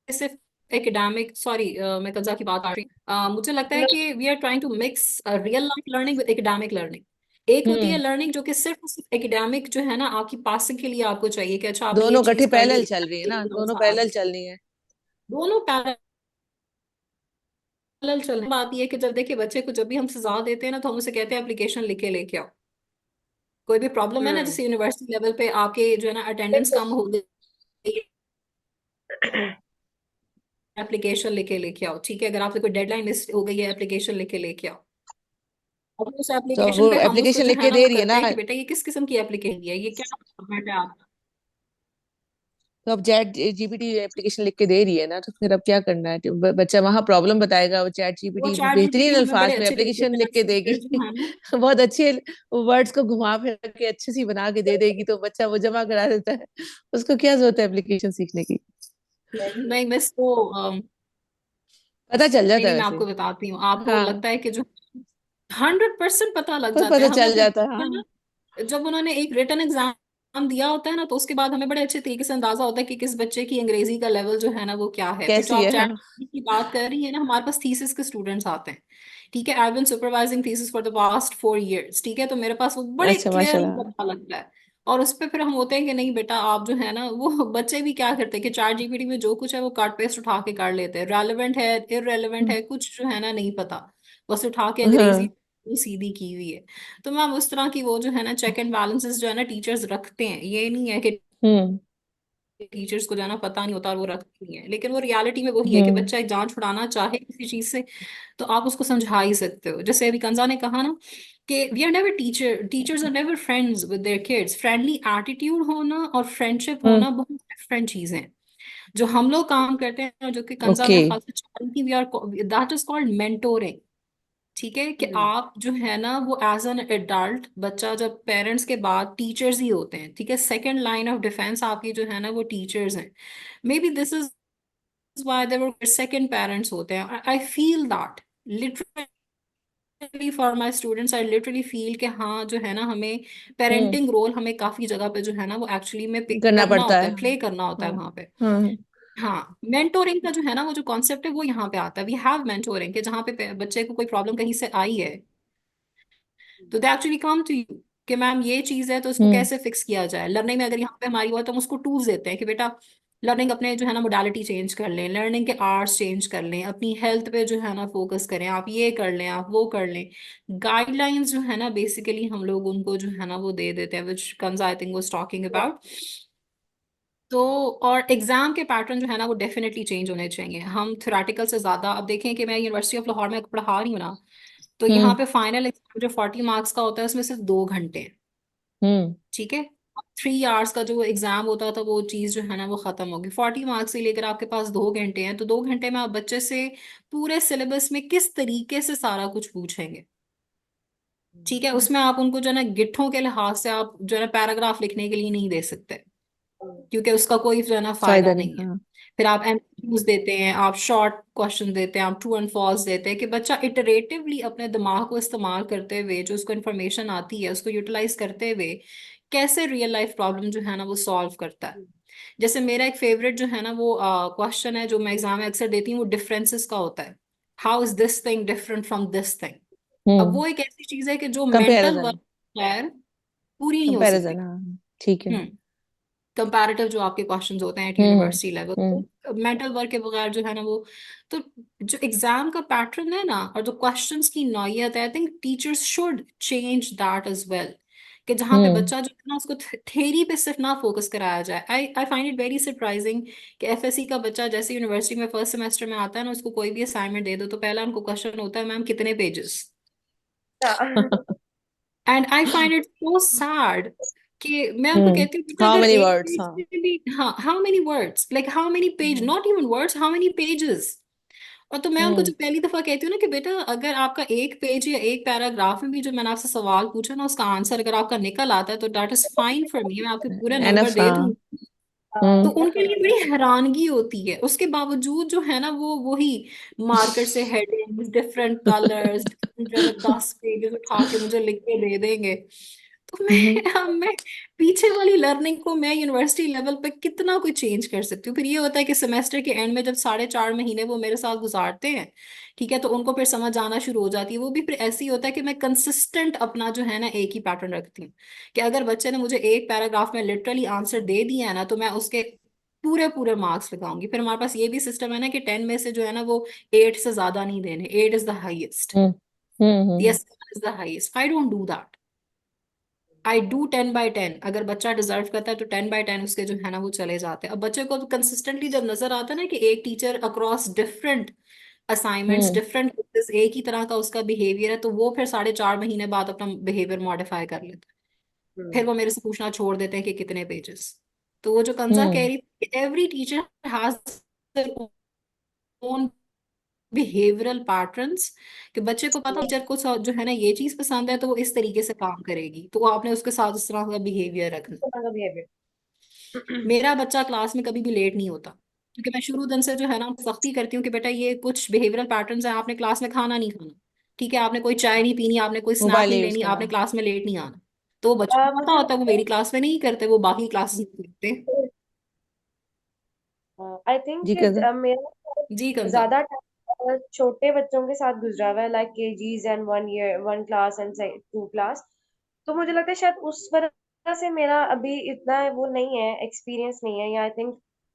सिर्फ एकेडमिक, सॉरी मैं कंजा की बात आ रही हूँ, मुझे लगता है कि we are trying to mix real life learning with academic learning. एक होती है
हम्म।
लर्निंग जो कि सिर्फ एकेडमिक जो है ना, आपकी पासिंग के लिए आपको चाहिए कि अच्छा आपने ये
दोनों
चीज
इकट्ठे
कर ली,
पैरेलल चल रही है ना,
एग्जाम
दोनों
आ
पैरेलल
गए।
चल रही है।
दोनों पैरेलल चल रहे। बात ये है कि जब देखिए बच्चे को जब भी हम सजा देते हैं ना, तो हम उसे कहते हैं एप्लीकेशन लिख के लेके आओ। कोई भी प्रॉब्लम है ना,
हम्म।
जैसे यूनिवर्सिटी लेवल पे आपके जो है ना अटेंडेंस
बिल्कुल।
कम हो गई, एप्लीकेशन लेके लेके आओ। ठीक है, अगर आपसे कोई डेडलाइन मिस हो गई है, एप्लीकेशन लेके लेके आओ। अब उस
तो अब
एप्लीकेशन
वो
पे हम उसको
एप्लीकेशन
जो
लिख
है
के
ना
दे
वो
रही है
करते
ना,
हैं कि बेटा ये किस किस्म की एप्लीकेशन है, ये क्या फॉर्मेट है आपका।
तो अब चैट जीपीटी एप्लीकेशन लिख के दे रही है ना, तो फिर अब क्या करना है? बच्चा वहां प्रॉब्लम बताएगा, वो चैट
वो
जीपीटी
चैट जीपीटी
बेहतरीन
हमें बड़े
अल्फाज में
अच्छे तरीके
एप्लीकेशन
से
लिख के देगी।
एक्सप्लेन जो है ना।
बहुत अच्छे वर्ड्स को घुमा फिरा के अच्छी सी बना के दे देगी, तो बच्चा वो जमा करा देता है। उसको क्या जरूरत है एप्लीकेशन सीखने की?
नहीं मैं इसको
पता चल
नहीं
जाता
नहीं,
है
मैं
वैसे।
आपको बताती हूँ। आपको
हाँ,
लगता है कि जो 100% पता लग
पर
जाता
पता
है, हमें
चल
अपने
जाता है,
बच्चे
हाँ।
ना, जब उन्होंने एक रिटन एग्जाम दिया होता है ना, तो उसके बाद हमें बड़े अच्छे तरीके से अंदाजा होता है कि किस बच्चे की अंग्रेजी का लेवल जो है ना वो क्या है। तो जो
कैसी
आप
है,
चैट
हाँ।
की बात कर रही है ना, हमारे पास थीसिस के स्टूडेंट्स आते हैं। ठीक है, I been supervising thesis for the past 4 years। ठीक है, तो मेरे पास वो बड़े
अच्छा,
क्लियरली
माशाल्लाह।
पता लगता है। और उस पर फिर हम होते हैं कि नहीं बेटा आप जो है ना, वो बच्चे भी क्या करते हैं कि चैट जीपीटी में जो कुछ है वो कट पेस्ट उठा के कर लेते हैं, रेलेवेंट है इररेलेवेंट है कुछ जो है ना नहीं पता, बस उठा के अंग्रेजी
हाँ।
वो सीधी की हुई है। तो मैम उस तरह की वो जो है ना चेक एंड बैलेंसेस जो है ना टीचर्स रखते हैं, ये नहीं है कि
हम्म।
टीचर्स को जाना पता नहीं होता और वो रखती नहीं है, लेकिन वो रियलिटी में वही है कि
हम्म।
बच्चा एक जान छुड़ाना चाहे किसी चीज से, तो आप उसको समझा ही सकते हो। जैसे अभी कंजा ने कहा ना कि we are never teachers are never friends with their kids. Friendly attitude होना और फ्रेंडशिप
हम्म।
होना बहुत डिफरेंट चीजें हैं। जो हम लोग काम करते हैं, जो कि कंजा
ओके।
मेरे ख्याल से चाहती थी, we are that is called mentoring. ठीक है, कि
हम्म।
आप जो है ना वो एज एन एडल्ट, बच्चा जब पेरेंट्स के बाद टीचर्स ही होते हैं। ठीक है, सेकंड लाइन ऑफ डिफेंस आपकी जो है ना वो टीचर्स हैं। May be this is why their second parents होते हैं। I feel that literally for my students, I literally feel कि हाँ जो है ना हमें
हम्म।
पेरेंटिंग रोल हमें काफी जगह पे जो है ना वो एक्चुअली में पिक
करना
करना
पड़ता
होता
है,
है, प्ले करना होता है
हाँ।
वहां पे।
हाँ।
हाँ, मेंटोरिंग का जो है ना वो जो कॉन्सेप्ट है वो यहाँ पे आता है। वी हैव मेंटोरिंग कि जहाँ पे बच्चे को कोई प्रॉब्लम कहीं से आई है, तो they actually come to you कि मैम ये चीज है तो इसको
हम्म।
कैसे फिक्स किया जाए। लर्निंग में अगर यहाँ पे हमारी बात, तो हम उसको टूल्स देते हैं कि बेटा लर्निंग अपने जो है ना मोडालिटी चेंज कर लें, लर्निंग के आवर्स चेंज कर लें, अपनी हेल्थ पे जो है ना फोकस करें, आप ये कर लें, आप वो कर लें। गाइडलाइंस जो है ना बेसिकली हम लोग उनको जो है ना वो दे देते हैं, which comes I think was talking about. तो और एग्जाम के पैटर्न जो है ना वो डेफिनेटली चेंज होने चाहिए। हम थ्योरेटिकल से ज्यादा, अब देखें कि मैं यूनिवर्सिटी ऑफ लाहौर में पढ़ा रही हूँ ना, तो यहाँ
हम्म।
पे फाइनल एग्जाम जो 40 मार्क्स का होता है उसमें सिर्फ 2 घंटे हैं।
हम्म।
ठीक है, 3 आवर्स का जो एग्जाम होता था वो चीज जो है ना वो खत्म होगी। 40 मार्क्स से लेकर आपके पास 2 घंटे हैं, तो 2 घंटे में आप बच्चे से पूरे सिलेबस में किस तरीके से सारा कुछ पूछेंगे। ठीक है, उसमें आप उनको जो है ना गिट्ठों के लिहाज से आप जो है ना पैराग्राफ लिखने के लिए नहीं दे सकते, क्योंकि उसका कोई जो है ना फायदा
फायदा नहीं,
नहीं है।
हाँ।
फिर आप एमसीक्यूज देते हैं, आप शॉर्ट क्वेश्चन देते हैं, आप ट्रू एंड फॉल्स देते हैं कि बच्चा इटरेटिवली अपने दिमाग को इस्तेमाल करते हुए जो उसको इन्फॉर्मेशन आती है उसको यूटिलाइज करते हुए कैसे रियल लाइफ प्रॉब्लम जो है ना वो सॉल्व करता है। जैसे मेरा एक फेवरेट जो है ना वो क्वेश्चन है जो मैं एग्जाम में अक्सर देती हूँ, वो डिफरेंसेस का होता है। How is this thing different from this thing. अब
हम्म।
वो एक ऐसी चीज है कि जो मेंटल
कंपैरिजन।
वर्क पूरी नहीं हो सकती।
कंपैरिजन, हाँ। ठीक है।
हम्म, कंपैरेटिव जो आपके क्वेश्चंस होते हैं एट
हम्म।
यूनिवर्सिटी लेवल,
हम्म।
तो मेंटल वर्क के बगैर जो है ना वो, तो जो एग्जाम का पैटर्न है ना और जो क्वेश्चंस की नौयत है, I think teachers should change that as well. कि जहाँ पे
हम्म।
बच्चा जो है ना उसको थ्योरी पे सिर्फ ना फोकस कराया जाए। I I find it very surprising कि एफएससी का बच्चा जैसे यूनिवर्सिटी में फर्स्ट सेमेस्टर में आता है ना, उसको कोई भी असाइनमेंट दे दो तो पहला उनको क्वेश्चन होता है मैम कितने pages. And I find it so sad कि मैं उनको कहती हूँ कि
हाउ
अगर
मेनी
एक
वर्ड्स,
पेज
हाँ।
में भी, हाँ, how many words, like how many page,
hmm.
Not even words, how many pages. और तो मैं उनको
हम्म।
जो पहली दफा कहती हूँ ना कि बेटा अगर आपका एक पेज या एक पैराग्राफ में भी जो मैंने आपसे सवाल पूछा ना उसका आंसर अगर आपका निकल आता है तो that is fine for me, मैं आपके पूरे नंबर
एनफ,
दे
हाँ।
दूँ। तो उनके लिए बड़ी हैरानगी होती है, उसके बावजूद जो है ना वो वही मार्कर से headings, different colours, different 10 pages उठा के मुझे लिख के दे देंगे। तो
हम्म।
मैं पीछे वाली लर्निंग को मैं यूनिवर्सिटी लेवल पे कितना कोई चेंज कर सकती हूँ। फिर ये होता है कि सेमेस्टर के एंड में जब 4.5 महीने वो मेरे साथ गुजारते हैं, ठीक है, तो उनको फिर समझ आना शुरू हो जाती है। वो भी फिर ऐसे ही होता है कि मैं कंसिस्टेंट अपना जो है ना एक ही पैटर्न रखती हूँ कि अगर बच्चे ने मुझे एक पैराग्राफ में लिटरली आंसर दे दिया है ना तो मैं उसके पूरे पूरे मार्क्स लगाऊंगी। फिर हमारे पास ये भी सिस्टम है ना कि 10 में से जो है ना वो 8 से ज्यादा नहीं देने, 8 is the highest,
hmm. Hmm.
Yes is the highest. I don't do that, I do 10/10। अगर बच्चा डिजर्व करता है तो 10/10 उसके जो है ना वो चले जाते हैं। अब बच्चे को कंसिस्टेंटली जब नजर आता है ना कि एक टीचर अक्रॉस डिफरेंट असाइनमेंट्स,
हम्म।
डिफरेंट एक ही तरह का उसका बिहेवियर है, तो वो फिर 4.5 महीने बाद अपना बिहेवियर मॉडिफाई कर लेता है। फिर
हम्म।
वो मेरे से पूछना छोड़ देते हैं कि कितने पेजेस। तो वो जो कंजा कह
हम्म।
रही थी, every teacher has own behavioural patterns, कि बच्चे को पता टीचर को जो है ना ये चीज पसंद है तो वो इस तरीके से काम करेगी, तो वो आपने उसके साथ इस तरह का बिहेवियर रखना।
बिहेवियर।
मेरा बच्चा क्लास में कभी भी लेट नहीं होता, क्योंकि मैं शुरू दिन से जो है ना सख्ती करती हूँ कि बेटा ये कुछ बिहेवियरल पैटर्न्स हैं, आपने क्लास में खाना नहीं खाना, ठीक है, आपने कोई चाय नहीं पीनी, आपने कोई स्नैक
मोबाइल
नहीं
यूज
लेनी,
करना।
आपने क्लास में लेट नहीं आना। तो बच्चों को पता
मुझे
होता है, वो
लगता
मेरी क्लास में नहीं करते, वो बाकी क्लासेस में करते हैं।
है आई थिंक
जी
कि
कजन।
मेरा
जी कंजा।
ज्यादा टाइम छोटे बच्चों के साथ गुजरा हुआ है, like KGs and 1 year 1 class and 2 class. तो मुझे लगता है शायद उस वजह से मेरा अभी इतना वो नहीं है, एक्सपीरियंस नहीं है, या आई थिंक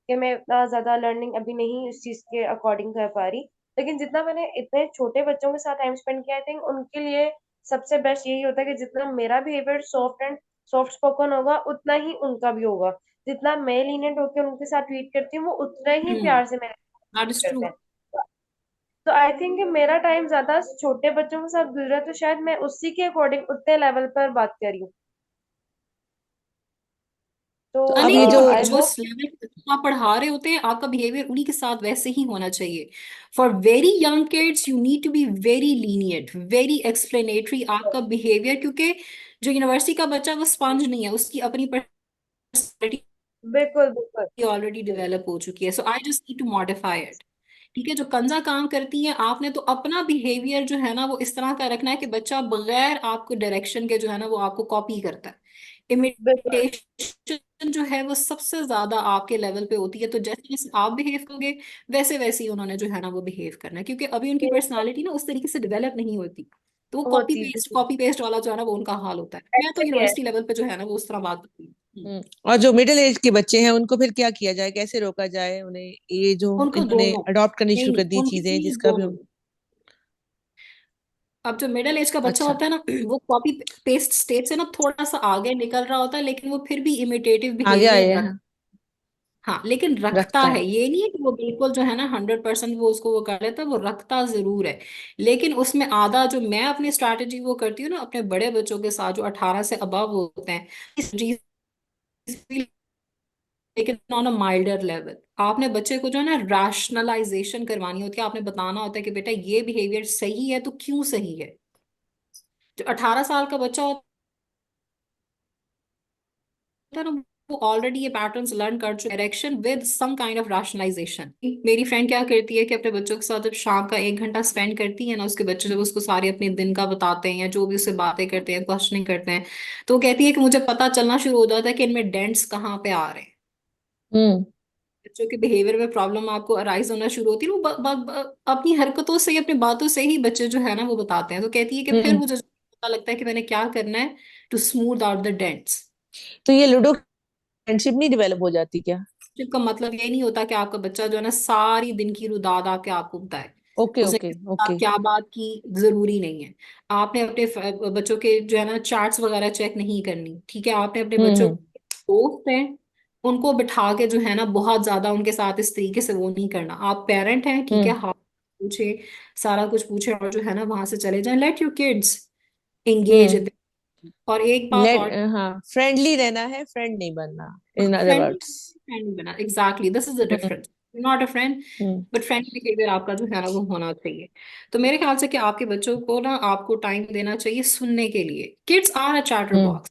कि मैं इतना ज्यादा लर्निंग अभी नहीं उस चीज के अकॉर्डिंग कर पा रही। लेकिन जितना मैंने इतने छोटे बच्चों के साथ टाइम स्पेंड किया, आई थिंक उनके लिए सबसे बेस्ट यही होता है कि जितना मेरा बिहेवियर सॉफ्ट स्पोकन होगा उतना ही उनका भी होगा। जितना मैं लीनियंट होकर उनके साथ ट्रीट करती हूँ वो उतना ही
हम्म,
प्यार से मेरे साथ
दैट
ट्रीट
इज
करते
ट्रू।
हैं। तो आई थिंक मेरा टाइम ज्यादा छोटे बच्चों के साथ गुजरा है, तो शायद मैं उसी के अकॉर्डिंग उतने लेवल पर बात कर रही हूँ। तो
तो
अब
नहीं
ये
नहीं,
जो
तो
आई होप।
जिस लेवल पे आप पढ़ा रहे होते हैं आपका बिहेवियर उन्हीं के साथ वैसे ही होना चाहिए। For very young kids you need to be very lenient, very explanatory आपका बिहेवियर, क्योंकि जो यूनिवर्सिटी का बच्चा वो स्पंज नहीं है, उसकी अपनी पर्सनैलिटी
बिल्कुल बिल्कुल।
ऑलरेडी डेवलप हो चुकी है। So I just need to modify it. ठीक है, जो कंजा काम करती हैं आपने तो अपना बिहेवियर जो है ना वो इस तरह का रखना है कि बच्चा बगैर आपको डायरेक्शन के जो है ना वो आपको कॉपी करता है।
बिल्कुल
इमिटेशन जो है वो सबसे ज्यादा आपके लेवल पे होती है, तो जैसे जैसे आप बिहेव करोगे वैसे वैसे ही उन्होंने जो है ना वो बिहेव करना है, क्योंकि अभी उनकी पर्सनालिटी ना उस तरीके से डेवलप नहीं होती। तो वो
होती बिल्कुल
कॉपी पेस्ट वाला जो है ना वो उनका हाल होता है। मैं तो
ऐसे ही है।
यूनिवर्सिटी लेवल पे जो है ना वो उस तरह बात करती हूँ।
और जो मिडिल एज के बच्चे हैं उनको फिर क्या किया जाए, कैसे रोका जाए उन्हें, ये जो
उनको
इन्होंने
दोनों,
अडॉप्ट करनी
नहीं
शुरू कर
नहीं
दी
उनके
चीजें
लिए
जिसका भी
दोनों। अब जो मिडिल एज का बच्चा
अच्छा,
होता है ना वो कॉपी पेस्ट स्टेज से ना थोड़ा सा आगे निकल रहा होता है, लेकिन वो फिर भी इमिटेटिव
आगे आए
बिहेवियर
हैं,
हाँ, लेकिन रखता
रखता
है।
है।
ये नहीं है कि वो बिल्कुल जो है ना 100% वो उसको वो कर लेता है, वो रखता जरूर है। लेकिन उसमें आधा जो मैं अपनी स्ट्रैटेजी वो करती हूँ ना अपने बड़े बच्चों के साथ जो 18 से अबव होते हैं, इस चीज, लेकिन ऑन अ माइल्डर लेवल आपने बच्चे को जो है ना रैशनलाइजेशन करवानी होती है। आपने बताना होता है कि बेटा ये बिहेवियर सही है तो क्यों सही है। जो 18 साल का बच्चा होता है ना वो ऑलरेडी ये पैटर्न्स लर्न कर चुके, direction with some kind of rationalisation. मेरी फ्रेंड क्या करती है कि अपने बच्चों के साथ जब शाम का 1 घंटा स्पेंड करती है ना, उसके बच्चे जब उसको सारे अपने दिन का बताते हैं या जो भी उससे बातें करते हैं, क्वेश्चनिंग करते हैं, तो वो कहती है कि मुझे पता चलना शुरू हो जाता है कि इनमें डेंट्स कहाँ पे आ रहे हैं।
हम्म।
बच्चों के बिहेवियर में प्रॉब्लम आपको अराइज होना शुरू होती है, वो अपनी हरकतों से अपनी बातों से ही बच्चे जो है ना वो बताते हैं। तो कहती है कि फिर
हम्म।
मुझे पता लगता है कि मैंने क्या करना है to smooth out the dents.
तो ये लूडो फ्रेंडशिप नहीं डेवलप हो जाती क्या?
जिसका मतलब ये नहीं होता कि आपका बच्चा जो है ना सारी दिन की रुदाद आके आपको बताए,
ओके,
उसने
ओके,
किसके साथ
ओके।
क्या बात की, जरूरी नहीं है। आपने अपने बच्चों के जो है ना चार्ट्स वगैरह चेक नहीं करनी, ठीक है, आपने अपने बच्चों
हम्म।
के दोस्त हैं उनको बिठा के जो है ना बहुत ज्यादा उनके साथ इस तरीके से वो नहीं करना। आप पेरेंट हैं, ठीक है,
हम्म।
हाँ, पूछे, सारा कुछ पूछे और जो है ना वहां से चले जाएं। Let your kids engage.
Hmm.
और एक बात
लेट,
और,
हाँ, फ्रेंडली रहना है, फ्रेंड नहीं बनना, in other
friendly
words.
Friend बना, exactly, this is the
hmm.
Difference. Not a friend,
hmm.
But friendly behaviour आपका जो है ना वो होना चाहिए। तो मेरे ख्याल से कि आपके बच्चों को ना आपको टाइम देना चाहिए सुनने के लिए। Kids are a chatter
hmm.
Box,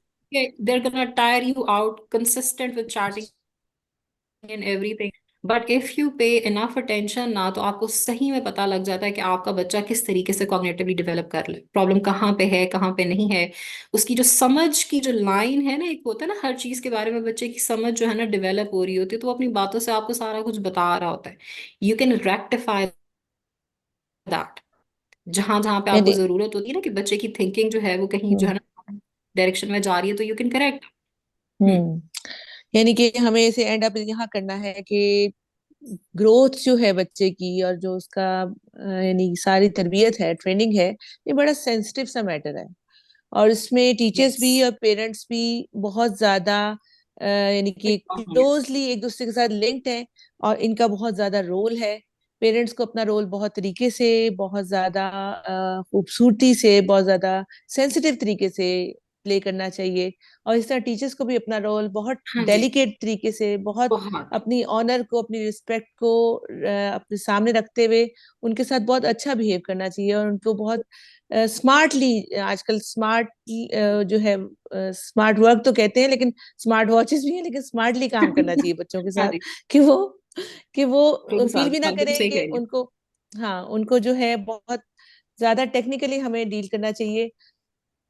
they're gonna tire you out consistent with chatting and everything. But if you pay enough attention ना, तो आपको सही में पता लग जाता है कि आपका बच्चा किस तरीके से कॉग्निटिवली डेवलप कर ले, प्रॉब्लम कहाँ पे है कहाँ पे नहीं है। उसकी जो समझ की जो लाइन है ना, एक होता है ना हर चीज के बारे में बच्चे की समझ जो है ना डेवलप हो रही होती है, तो वो अपनी बातों से आपको सारा कुछ बता रहा होता है। You can rectify that. जहां जहां पे आपको
यानी,
जरूरत होती है ना कि बच्चे की थिंकिंग जो है वो कहीं जो
हम्म।
है ना डायरेक्शन में जा रही है, तो यू कैन करेक्ट। हम्म।
हम्म। यानी कि हमें इसे एंड अप यहाँ करना है कि ग्रोथ जो है बच्चे की, और जो उसका यानी सारी तरबियत है, ट्रेनिंग है, ये बड़ा सेंसिटिव सा मैटर है। और इसमें टीचर्स
यस।
भी और पेरेंट्स भी बहुत ज्यादा यानी कि क्लोजली एक दूसरे के साथ लिंक्ड हैं, और इनका बहुत ज्यादा रोल है। पेरेंट्स को अपना रोल बहुत तरीके से, बहुत ज्यादा खूबसूरती से, बहुत ज्यादा सेंसिटिव तरीके से प्ले करना चाहिए। और इस तरह टीचर्स को भी अपना रोल बहुत
हाँ जी।
डेलिकेट तरीके से, बहुत
बहुत।
अपनी ऑनर को, अपनी रिस्पेक्ट को अपने सामने रखते हुए उनके साथ बहुत अच्छा बिहेव करना चाहिए, और उनको बहुत स्मार्टली, आजकल स्मार्ट जो है, स्मार्ट वर्क तो कहते हैं, लेकिन स्मार्ट वॉचेस भी हैं, लेकिन स्मार्टली काम करना चाहिए बच्चों के
हाँ
साथ,
जी।
कि वो
तो भी
फील भी ना
बिल्कुल
करें
सही
कि
कह रही हूँ।
उनको, हाँ, उनको जो है बहुत ज्यादा टेक्निकली हमें डील करना चाहिए।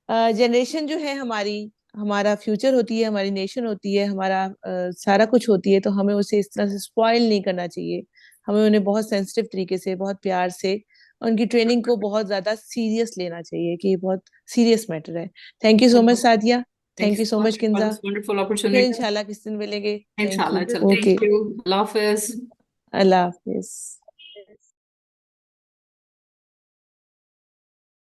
जनरेशन जो है हमारी, हमारा फ्यूचर होती है, हमारी नेशन होती है, हमारा सारा कुछ होती है, तो हमें उसे इस तरह से स्पॉइल नहीं करना चाहिए। हमें उन्हें बहुत सेंसिटिव तरीके से, बहुत प्यार से, उनकी ट्रेनिंग को बहुत ज्यादा सीरियस लेना चाहिए, कि ये बहुत सीरियस मैटर है। थैंक यू सो मच
बहुत।
Sadia.
Thank
thank
you
you so
so
much
much for
Kinza.
This wonderful
फिर
अपॉर्चुनिटी।
इंशाल्लाह किसी दिन मिलेंगे। थैंक
इंशाल्लाह,
यू।
चलो,
okay.
Thank you, Allah Hafiz.
Allah Hafiz.